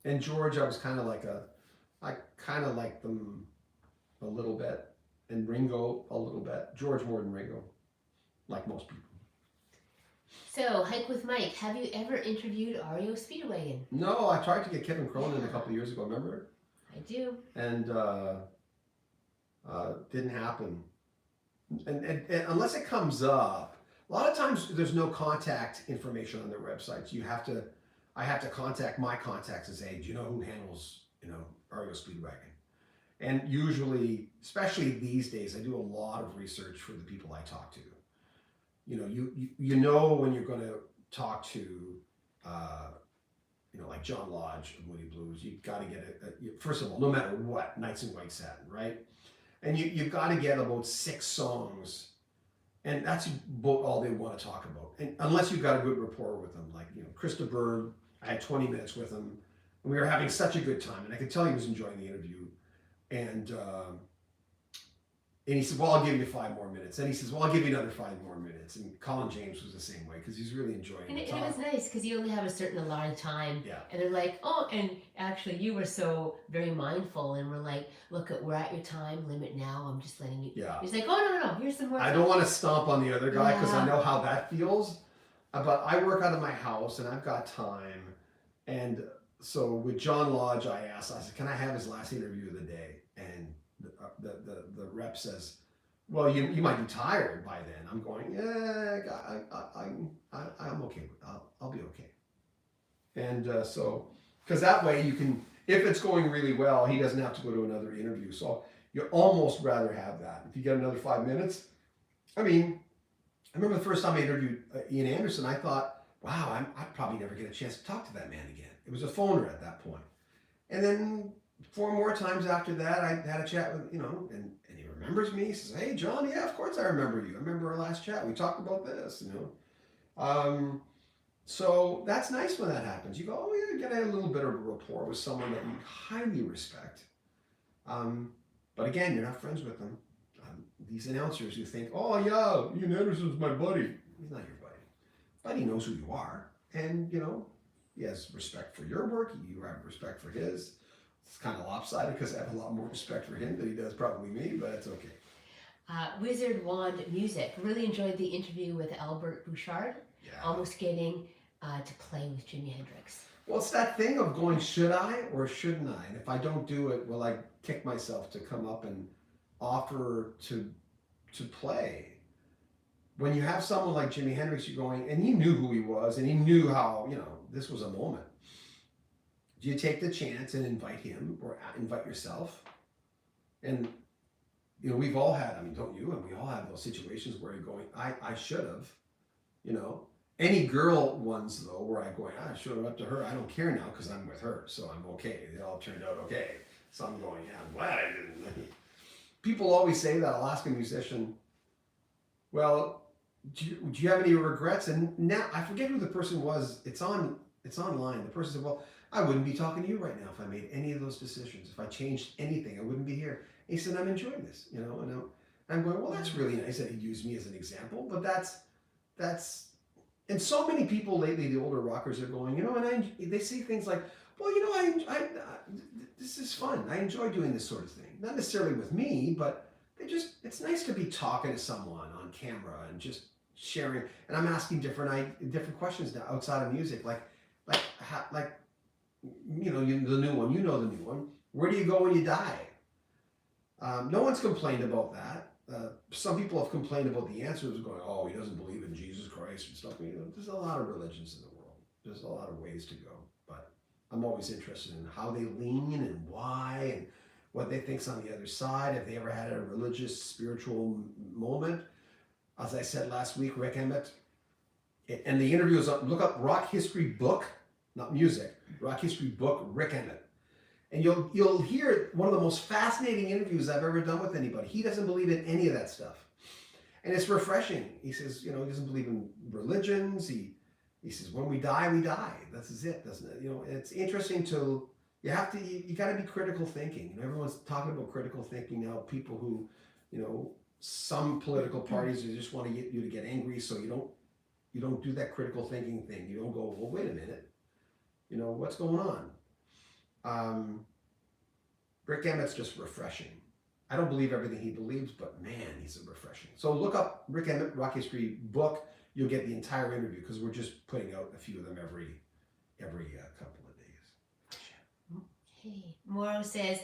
And George, I kind of like them a little bit. And Ringo a little bit. George more than Ringo, like most people. So, Hike with Mike, have you ever interviewed REO Speedwagon? No, I tried to get Kevin Cronin a couple of years ago, remember? I do. And didn't happen. And unless it comes up, a lot of times there's no contact information on their websites. I have to contact my contacts and say, do you know who handles, REO Speedwagon? And usually, especially these days, I do a lot of research for the people I talk to. You know when you're going to talk to, like John Lodge of Moody Blues, you've got to get first of all, no matter what, Nights in White Satin, right? And you've got to get about 6 songs, and that's about all they want to talk about. And unless you've got a good rapport with them, like Krista Berg, I had 20 minutes with him, and we were having such a good time, and I could tell he was enjoying the interview. And he said, well, I'll give you 5 more minutes. And he says, well, I'll give you another 5 more minutes. And Colin James was the same way because he's really enjoying and the it talk. was nice because you only have a certain amount of time. Yeah. And they're like, oh, and actually you were so very mindful and we're like, look, we're at your time limit now. I'm just letting you. Yeah. He's like, oh, no, here's some more I time. don't want to stomp on the other guy because I Yeah. know how that feels. But I work out of my house and I've got time. And so with John Lodge, I said, can I have his last interview of the day? And the rep says, well, you might be tired by then. I'm going, yeah, I'm okay. I'll be okay. And so, because that way you can, if it's going really well, he doesn't have to go to another interview. So you almost rather have that. If you get another 5 minutes, I mean, I remember the first time I interviewed Ian Anderson, I thought, wow, I'd probably never get a chance to talk to that man again. It was a phoner at that point. And then 4 more times after that, I had a chat with, and he remembers me. He says, hey, John, yeah, of course I remember you. I remember our last chat. We talked about this, So that's nice when that happens. You go, oh, yeah, you get a little bit of a rapport with someone that you highly respect. But again, you're not friends with them. These announcers who think, oh, yeah, Ian Anderson's my buddy. He's not your buddy. But he knows who you are. And, he has respect for your work. You have respect for his. It's kind of lopsided because I have a lot more respect for him than he does probably me, but it's okay. Wizard Wand Music. Really enjoyed the interview with Albert Bouchard. Yeah. Almost getting to play with Jimi Hendrix. Well, it's that thing of going, should I or shouldn't I? And if I don't do it, will I kick myself to come up and offer to play? When you have someone like Jimi Hendrix, you're going, and he knew who he was, and he knew how, this was a moment. Do you take the chance and invite him or invite yourself? And, we've all had, don't you? And we all have those situations where you're going, I should have, Any girl ones, though, where I go, I should have up to her. I don't care now because I'm with her, so I'm okay. It all turned out okay. So I'm going, yeah, I'm glad I didn't. people always say that. I'll ask a musician, well, do you have any regrets? And now I forget who the person was. It's online. The person said, well, I wouldn't be talking to you right now if I made any of those decisions. If I changed anything, I wouldn't be here. And he said, I'm enjoying this, you know, and I'm going, well, that's really nice that he used me as an example, but that's, and so many people lately, the older rockers are going, you know, and they say things like, well, you know, this is fun. I enjoy doing this sort of thing. Not necessarily with me, but it's nice to be talking to someone on camera and just sharing. And I'm asking different questions now outside of music, like, you know, the new one. Where do you go when you die? No one's complained about that. Some people have complained about the answers, going, oh, he doesn't believe in Jesus Christ and stuff. You know, there's a lot of religions in the world. There's a lot of ways to go. But I'm always interested in how they lean and why and what they think's on the other side. Have they ever had a religious, spiritual moment? As I said last week, Rick Emmett, and the interview is up, look up Rock History Book, not music, Rock History Book, Rick Emmett. And you'll hear one of the most fascinating interviews I've ever done with anybody. He doesn't believe in any of that stuff. And it's refreshing. He says, you know, he doesn't believe in religions. He says, when we die, we die. This is it, doesn't it? You know, it's interesting to, you got to be critical thinking. You know, everyone's talking about critical thinking now. People who, you know, some political parties just want to get you to get angry, so you don't do that critical thinking thing. You don't go, well, wait a minute. You know, what's going on? Rick Emmett's just refreshing. I don't believe everything he believes, but man, he's refreshing. So look up Rick Emmett Rock History Book. You'll get the entire interview because we're just putting out a few of them every couple of days. Hey, Morrow says,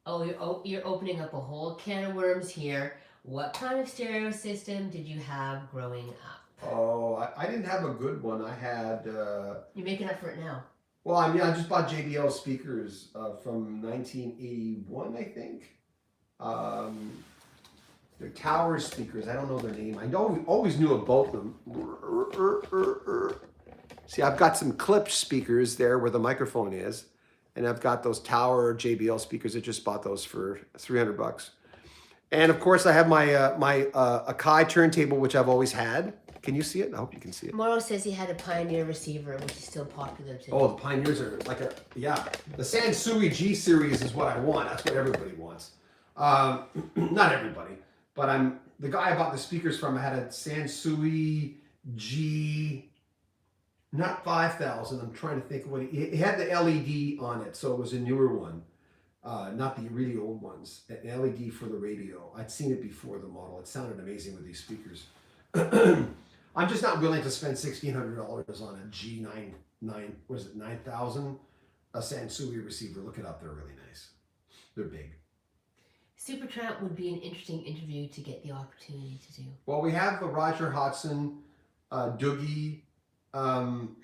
oh, you're opening up a whole can of worms here. What kind of stereo system did you have growing up? Oh, I didn't have a good one. I had... You're making up for it now. Well, I mean, I just bought JBL speakers from 1981, I think. They're Tower speakers. I don't know their name. I always knew about them. See, I've got some clipped speakers there where the microphone is, and I've got those Tower JBL speakers. I just bought those for $300. And of course, I have my Akai turntable, which I've always had. Can you see it? I hope you can see it. Morrow says he had a Pioneer receiver, which is still popular today. Oh, the Pioneers are like the Sansui G series is what I want. That's what everybody wants. Not everybody, but the guy I bought the speakers from. I had a Sansui G, not 5000. I'm trying to think of what it had the LED on it, so it was a newer one, not the really old ones. An LED for the radio. I'd seen it before the model. It sounded amazing with these speakers. I'm just not willing to spend $1,600 on a G9, 9000, a Sansui receiver. Look it up, they're really nice. They're big. Supertramp would be an interesting interview to get the opportunity to do. Well, we have Roger Hodgson, Doogie, and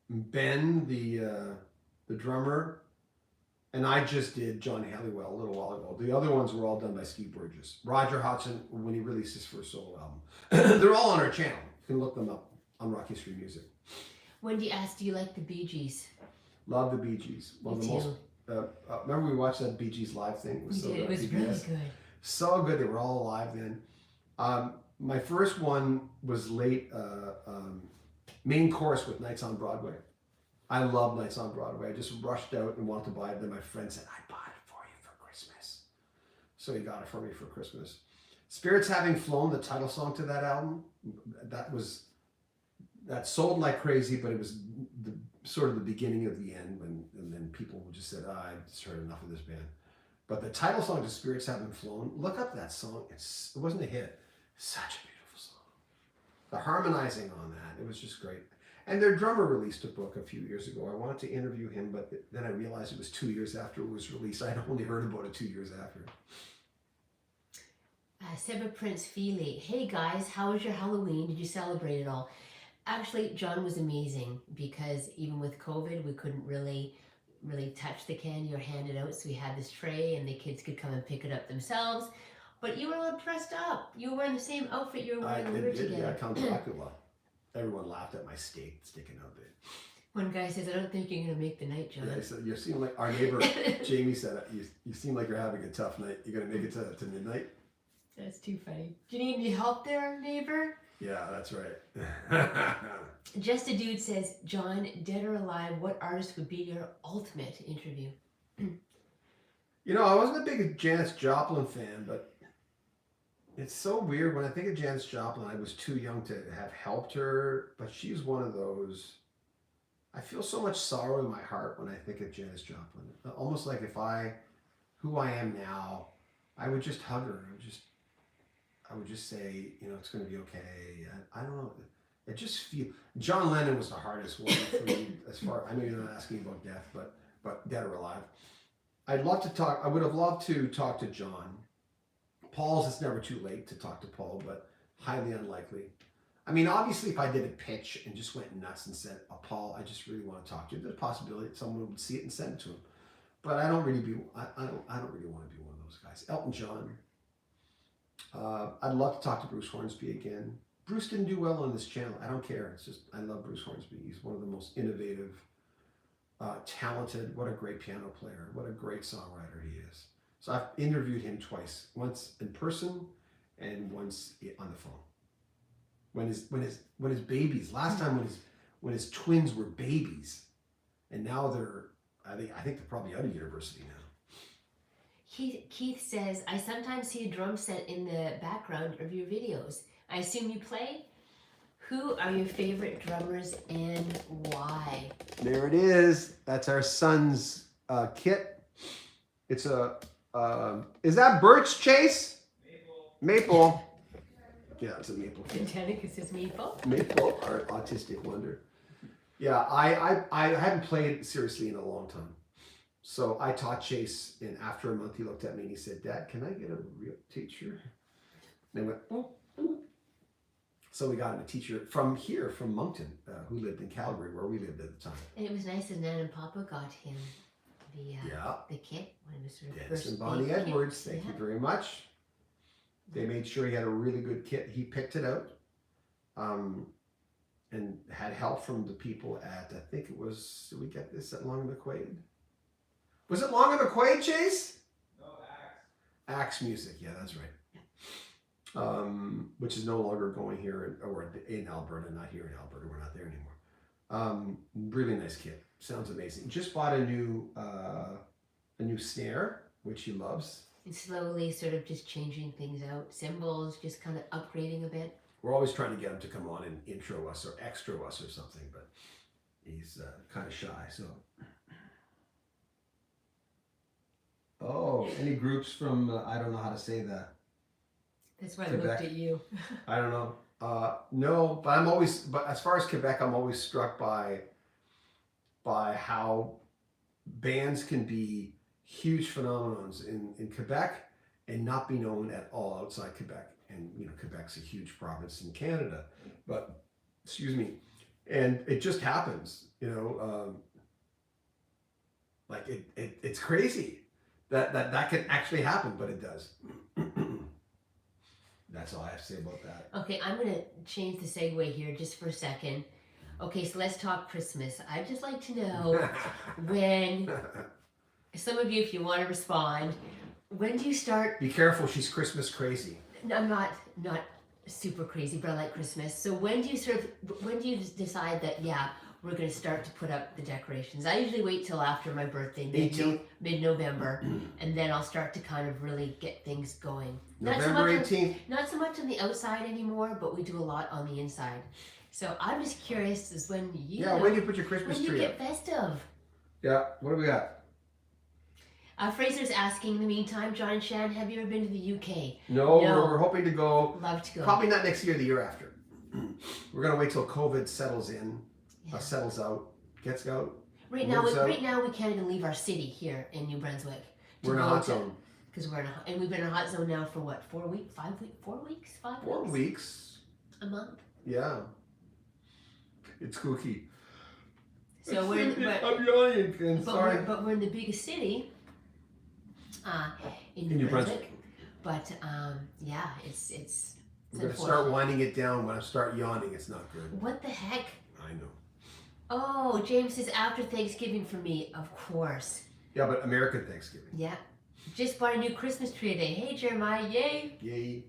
Ben, the drummer. And I just did John Halliwell a little while ago. The other ones were all done by Steve Burgess. Roger Hodgson, when he released his first solo album. They're all on our channel. You can look them up on Rock History Music. Wendy asked, do you like the Bee Gees? Love the Bee Gees. One of the most. Remember we watched that Bee Gees live thing? It was It was really good. So good. They were all alive then. My first one was late main course with Nights on Broadway. I love Nights on Broadway. I just rushed out and wanted to buy it. Then my friend said, I bought it for you for Christmas. So he got it for me for Christmas. Spirits Having Flown, the title song to that album, that sold like crazy, but it was sort of the beginning of the end and then people just said, I just heard enough of this band. But the title song to Spirits Having Flown, look up that song. It wasn't a hit. Such a beautiful song. The harmonizing on that, it was just great. And their drummer released a book a few years ago. I wanted to interview him, but then I realized it was 2 years after it was released. I'd only heard about it 2 years after. Seba Prince Feely. Hey guys, how was your Halloween? Did you celebrate it all? Actually, John was amazing because even with COVID, we couldn't really touch the candy or hand it out. So we had this tray and the kids could come and pick it up themselves. But you were all dressed up. You were wearing the same outfit you were wearing when we were together. Yeah, Count Dracula. Everyone laughed at my steak sticking out there. One guy says, I don't think you're going to make the night, John. Yeah, he said, you seem like, our neighbor, Jamie said, you seem like you're having a tough night. You going to make it to midnight? That's too funny. Do you need any help there, neighbor? Yeah, that's right. Just a Dude says, John, dead or alive, what artist would be your ultimate interview? You know, I wasn't a big Janice Joplin fan, but it's so weird. When I think of Janice Joplin, I was too young to have helped her, but she's one of those. I feel so much sorrow in my heart when I think of Janice Joplin. Almost like who I am now, I would just hug her. I would just say, you know, it's going to be okay. I don't know. It just feel. John Lennon was the hardest one for me. As far, I know you're not asking about death, but dead or alive. I would have loved to talk to John. Paul's, it's never too late to talk to Paul, but highly unlikely. I mean, obviously, if I did a pitch and just went nuts and said, Paul, I just really want to talk to you, there's a possibility that someone would see it and send it to him. But I don't really I don't really want to be one of those guys. Elton John. I'd love to talk to Bruce Hornsby again. Bruce didn't do well on this channel. I don't care. It's just, I love Bruce Hornsby. He's one of the most innovative, talented, what a great piano player, what a great songwriter he is. So I've interviewed him twice, once in person and once on the phone. When his babies, last time when his twins were babies, and now I think they're probably out of university now. Keith says, I sometimes see a drum set in the background of your videos. I assume you play? Who are your favorite drummers and why? There it is. That's our son's kit. It's is that birch, Chase? Maple. Yeah, it's a maple kit. Danica says Maple. Maple, our autistic wonder. Yeah, I haven't played seriously in a long time. So I taught Chase, and after a month he looked at me and he said, Dad, can I get a real teacher? And I went, oh. So we got him a teacher from Moncton, who lived in Calgary, where we lived at the time. And it was nice that Nan and Papa got him the kit. When it was sort of Dennis first and Bonnie big Edwards, kit. thank you very much. They made sure he had a really good kit. He picked it out, and had help from the people at, I think it was, did we get this at Long and McQuaid? Was it Long and McQuaid, Chase? No, Axe Music, yeah, that's right. Which is no longer going here in Alberta, not here in Alberta. We're not there anymore. Really nice kit. Sounds amazing. Just bought a new snare, which he loves. And slowly sort of just changing things out. Cymbals, just kind of upgrading a bit. We're always trying to get him to come on and intro us or extra us or something, but he's kind of shy, so. Oh, any groups from, I don't know how to say that. That's why Quebec. I looked at you. I don't know. No, but as far as Quebec, I'm always struck by how bands can be huge phenomenons in Quebec and not be known at all outside Quebec. And, you know, Quebec's a huge province in Canada, but, excuse me, and it just happens, you know, like it's crazy that can actually happen, but it does. That's all I have to say about that. Okay, I'm going to change the segue here just for a second. Okay, so let's talk Christmas. I'd just like to know when, some of you, if you want to respond, when do you start? Be careful, she's Christmas crazy. I'm not super crazy, but I like Christmas. So when do you decide that, yeah, we're going to start to put up the decorations? I usually wait till after my birthday, mid-November, and then I'll start to kind of really get things going. November 18th. Not so much on the outside anymore, but we do a lot on the inside. So I'm just curious as when you when do you put your Christmas when you tree get up? festive. Yeah, what do we got? Fraser's asking, in the meantime, John and Shan, have you ever been to the UK? No. We're hoping to go. Love to go. Probably not next year, the year after. We're going to wait till COVID settles in, settles out, gets out. Right now we can't even leave our city here in New Brunswick. We're in a hot zone. Because we've been in a hot zone now for what, 4 weeks? 4 weeks? 4 weeks. A month? Yeah. It's kooky. So we're in, I'm yawning again, sorry. But we're in the biggest city in New Brunswick. But it's We're going to start winding it down. When I start yawning, it's not good. What the heck? I know. Oh, James says after Thanksgiving for me, of course. Yeah, but American Thanksgiving. Yeah. Just bought a new Christmas tree today. Hey, Jeremiah, yay! Yay.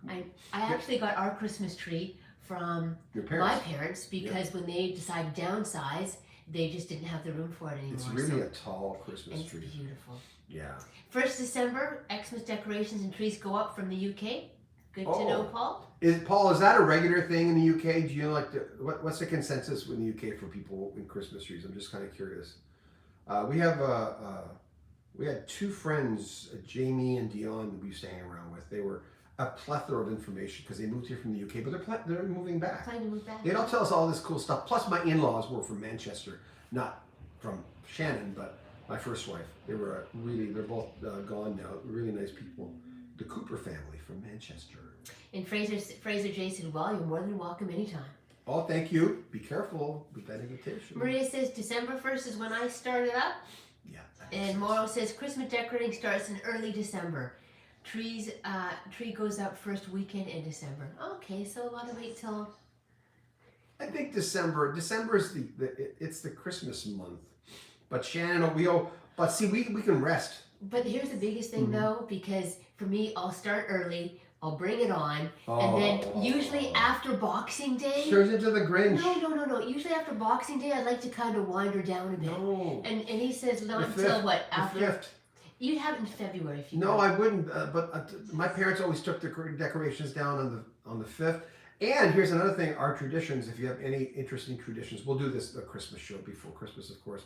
I actually got our Christmas tree from Your parents. my parents because when they decided to downsize, they just didn't have the room for it anymore. It's really a tall Christmas It's tree. beautiful. Yeah. 1st December, Xmas decorations and trees go up from the UK. Good to know, Paul. Paul, is that a regular thing in the UK? Do you like what's the consensus in the UK for people in Christmas trees? I'm just kind of curious. We had two friends, Jamie and Dion, that we used to hang around with. They were a plethora of information because they moved here from the UK, but they're moving back. Planning to move back. They don't tell us all this cool stuff. Plus, my in-laws were from Manchester, not from Shannon, but my first wife. They're both gone now. Really nice people. The Cooper family from Manchester. And Fraser J said, well, you're more than welcome anytime. Oh, thank you. Be careful with that invitation. Maria says December 1st is when I started up. Yeah. And Morrow says Christmas decorating starts in early December. Tree goes up first weekend in December. Okay, so a lot of wait till. I think December is it's the Christmas month. But Shannon, we can rest. But here's the biggest thing though, because for me, I'll start early. I'll bring it on, and then usually after Boxing Day. Turns into the Grinch. No. Usually after Boxing Day, I like to kind of wind her down a bit. No. And he says not The until fifth, what the after. 5th. You'd have it in February if you. No, could. I wouldn't. But my parents always took the decorations down on the 5th. And here's another thing: our traditions. If you have any interesting traditions, we'll do this a Christmas show before Christmas, of course.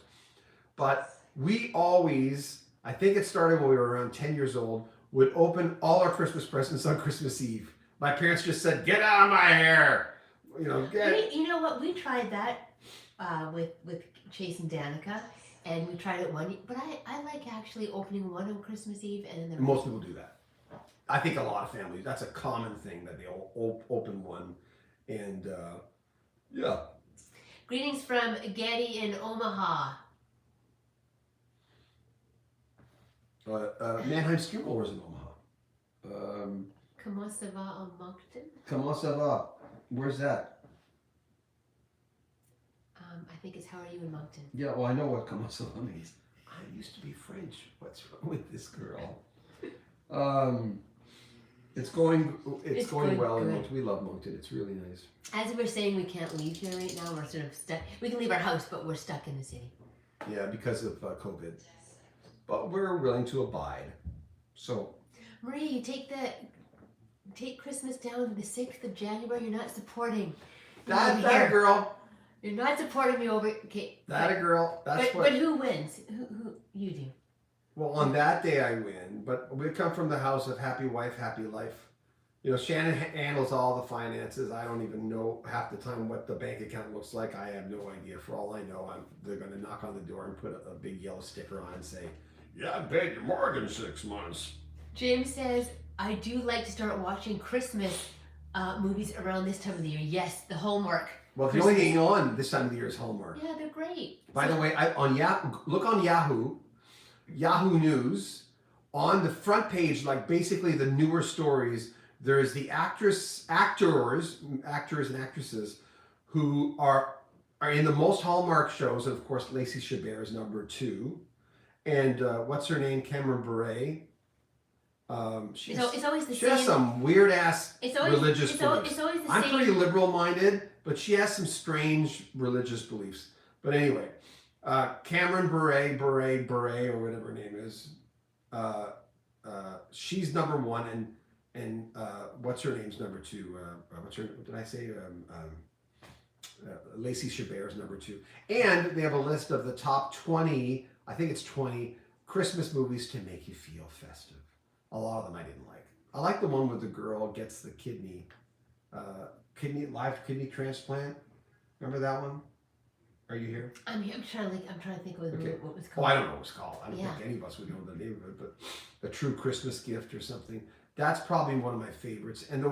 But we always, I think it started when we were around 10 years old, would open all our Christmas presents on Christmas Eve. My parents just said, "Get out of my hair," you know. You know what? We tried that with Chase and Danica, and we tried it one. But I like actually opening one on Christmas Eve and then. Most people do that. I think a lot of families. That's a common thing that they all open one, and yeah. Greetings from Getty in Omaha. Mannheim Skirball was in Omaha. Comment ça va en Moncton? Comment ça va? Where's that? I think it's how are you in Moncton? Yeah, well, I know what comment ça va means. I used to be French. What's wrong with this girl? It's going well in Moncton. We love Moncton. It's really nice. As we were saying, we can't leave here right now. We're sort of stuck. We can leave our house, but we're stuck in the city. Yeah, because of COVID. But we're willing to abide. So. Marie, you take Christmas down to the 6th of January. You're not supporting. That a girl. You're not supporting me over. Okay. That a girl. But who wins? Who you do? Well, on that day I win, but we come from the house of happy wife, happy life. You know, Shannon handles all the finances. I don't even know half the time what the bank account looks like. I have no idea. For all I know, they're going to knock on the door and put a big yellow sticker on and say, "Yeah, I paid your mortgage 6 months." James says, I do like to start watching Christmas movies around this time of the year. Yes, the Hallmark. Well, the only thing on this time of the year is Hallmark. Yeah, they're great. By the way, look on Yahoo News, on the front page, like basically the newer stories, there's the actors and actresses who are in the most Hallmark shows, and of course Lacey Chabert is number 2, and what's her name, Cameron Bure. It's always the she same. has some weird ass religious beliefs. It's always the I'm same. pretty liberal minded, but she has some strange religious beliefs. But anyway, Cameron Bure, or whatever her name is, she's number 1, and what's her name's number 2? What did I say? Lacey Chabert is number 2, and they have a list of the top 20. I think it's 20 Christmas movies to make you feel festive. A lot of them I didn't like. I like the one where the girl gets the live kidney transplant. Remember that one? Are you here? I'm here. I'm trying to think what was Oh, called. I don't know what it's called. I don't think any of us would know the name of it, but A True Christmas Gift or something. That's probably one of my favorites. And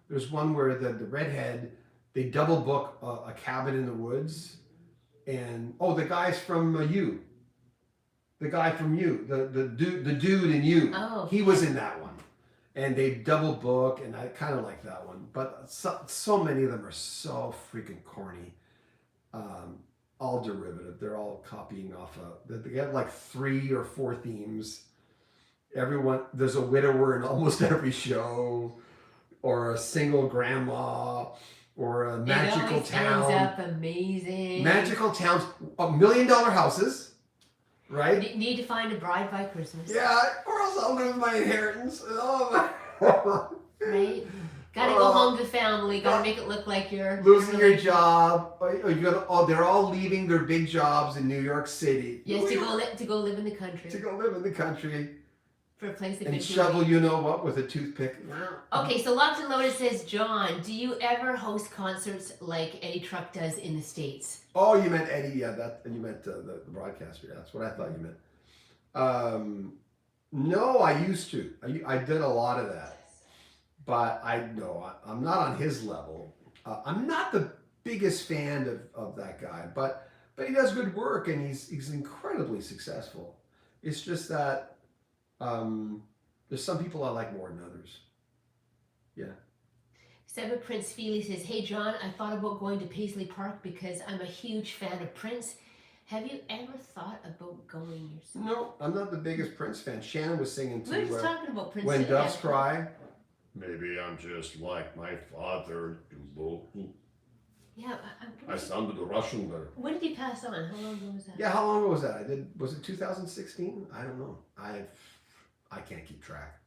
there's one where the redhead, they double book a cabin in the woods, and the guy's from You. The guy from You, the dude in You. Oh, he was in that one, and they double book, and I kind of like that one. But so many of them are so freaking corny. all derivative. They're all copying off they have like 3 or 4 themes. There's a widower in almost every show, or a single grandma, or a magical town. It ends up amazing. Magical towns, $1 million houses, right? Need to find a bride by Christmas. Yeah, or else I'll lose my inheritance. Oh my. Right? Gotta go home to family. Gotta make it look like you're losing your job. They're all leaving their big jobs in New York City. Yes, to go live in the country. To go live in the country. For a place and shovel, you know what, with a toothpick. Okay, so Locked and Loaded says, John, do you ever host concerts like Eddie Truck does in the States? Oh, you meant Eddie, yeah, you meant the broadcaster. Yeah, that's what I thought you meant. No, I used to. I did a lot of that. But I'm not on his level. I'm not the biggest fan of that guy, but he does good work and he's incredibly successful. It's just that there's some people I like more than others. Yeah. Seba Prince Feely says, hey John, I thought about going to Paisley Park because I'm a huge fan of Prince. Have you ever thought about going yourself? No, I'm not the biggest Prince fan. Shannon was singing too. We were just talking about Prince. When Doves Cry. Maybe I'm just like my father. Yeah, I sounded the Russian better. When did he pass on? How long ago was that? Yeah, how long ago was that? Was it 2016? I don't know. I can't keep track.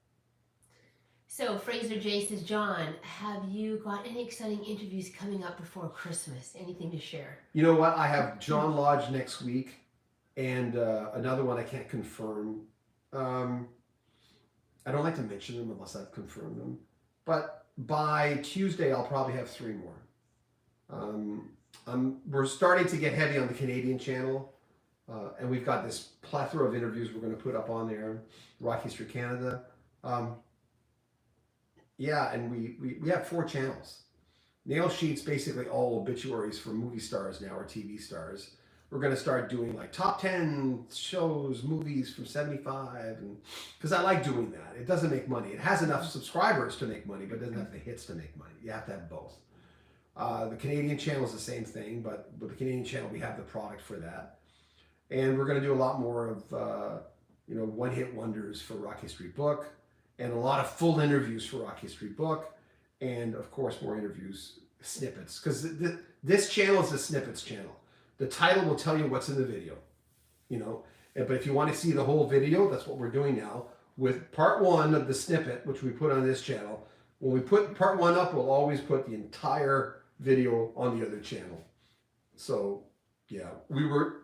So Fraser J says, John, have you got any exciting interviews coming up before Christmas? Anything to share? You know what? I have John Lodge next week, and another one I can't confirm. I don't like to mention them unless I've confirmed them. But by Tuesday, I'll probably have 3 more. We're starting to get heavy on the Canadian channel, and we've got this plethora of interviews we're going to put up on there. Rock History Canada. Yeah, and we have 4 channels. Nail Sheet's basically all obituaries for movie stars now, or TV stars. We're going to start doing like top 10 shows, movies from 75, and because I like doing that. It doesn't make money. It has enough subscribers to make money, but it doesn't have the hits to make money. You have to have both. The Canadian channel is the same thing, but with the Canadian channel, we have the product for that. And we're going to do a lot more of, one-hit wonders for Rock History Book, and a lot of full interviews for Rock History Book, and of course, more interviews, snippets, because this channel is a snippets channel. The title will tell you what's in the video, but if you want to see the whole video, that's what we're doing now with part 1 of the snippet, which we put on this channel. When we put part 1 up, we'll always put the entire video on the other channel. So yeah,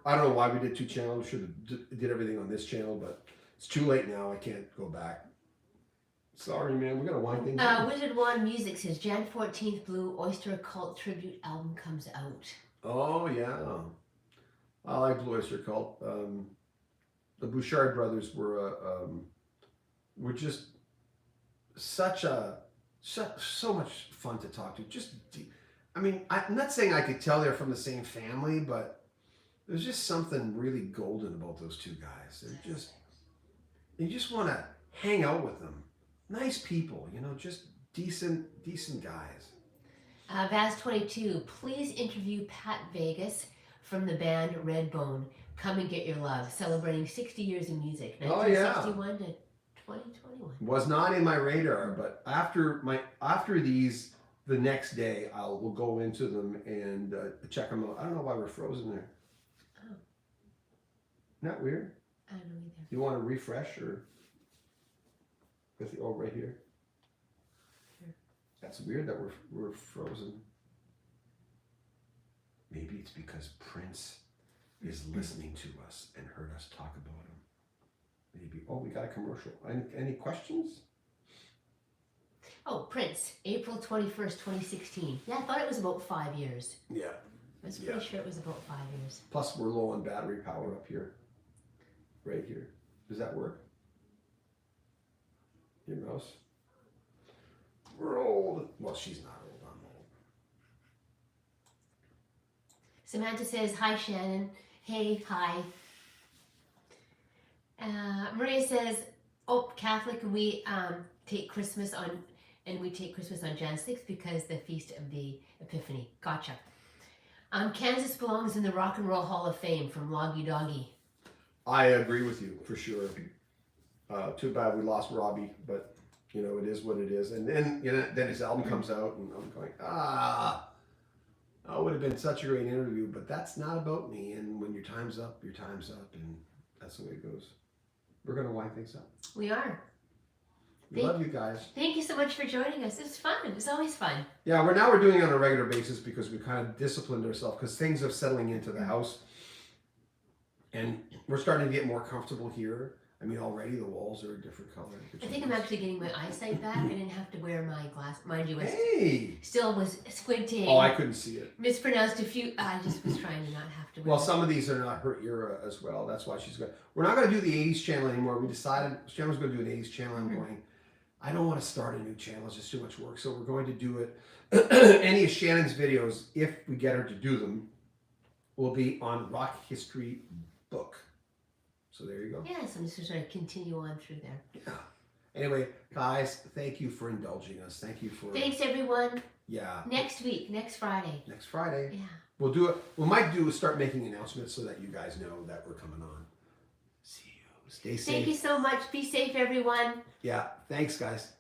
I don't know why we did 2 channels. We should have did everything on this channel, but it's too late now. I can't go back. Sorry, man. We gotta wind things up. Wizard One Music says, Jan 14th, Blue Oyster Cult tribute album comes out. Oh yeah, I like Blue Oyster Cult. The Bouchard brothers were just so much fun to talk to. I'm not saying I could tell they're from the same family, but there's just something really golden about those 2 guys. You just want to hang out with them. Nice people, just decent guys. Vaz22, please interview Pat Vegas from the band Redbone. Come and Get Your Love, celebrating 60 years of music, 1961 to 2021. Was not in my radar, but after these, the next day we'll go into them and check them out. I don't know why we're frozen there. Oh. Isn't that weird? I don't know either. You want to refresh or with the right here? Sure. That's weird that we're frozen. Maybe it's because Prince is listening to us and heard us talk about him. Maybe. Oh, we got a commercial. Any questions? Oh, Prince, April 21st, 2016. Yeah, I thought it was about 5 years. Yeah. I was pretty sure it was about 5 years. Plus, we're low on battery power up here. Right here. Does that work? Your mouse? We're old. Well, she's not old. I'm old. Samantha says, hi, Shannon. Hey, hi. Maria says, Catholic, we take Christmas on Jan 6th because the Feast of the Epiphany. Gotcha. Kansas belongs in the Rock and Roll Hall of Fame from Loggy Doggy. I agree with you for sure. Too bad we lost Robbie, but you know, it is what it is. And then, you know, then his album comes out, and I'm going, it would have been such a great interview, but that's not about me. And when your time's up, your time's up, and that's the way it goes. We're gonna wind things up. We are. We love you guys. Thank you so much for joining us. It's fun. It's always fun. Yeah, we're doing it on a regular basis because we kind of disciplined ourselves because things are settling into the house, and we're starting to get more comfortable here. I mean, already the walls are a different color. I think I'm actually getting my eyesight back. I didn't have to wear my glass. Mind you, I Hey! still was squinting. Oh, I couldn't see it. Mispronounced a few. I just was trying to not have to wear Well, some of these are not her era as well. That's why she's got. We're not going to do the 80s channel anymore. We decided Shannon was going to do an 80s channel. I'm going, I don't want to start a new channel. It's just too much work. So we're going to do it. Any of Shannon's videos, if we get her to do them, will be on Rock History Book. So there you go. Yes, I'm just going to continue on through there. Yeah. Anyway, guys, thank you for indulging us. Thank you for. Thanks, everyone. Yeah. Next week, next Friday. Next Friday. Yeah. We'll do it. We might do is start making announcements so that you guys know that we're coming on. See you. Stay safe. Thank you so much. Be safe, everyone. Yeah. Thanks, guys.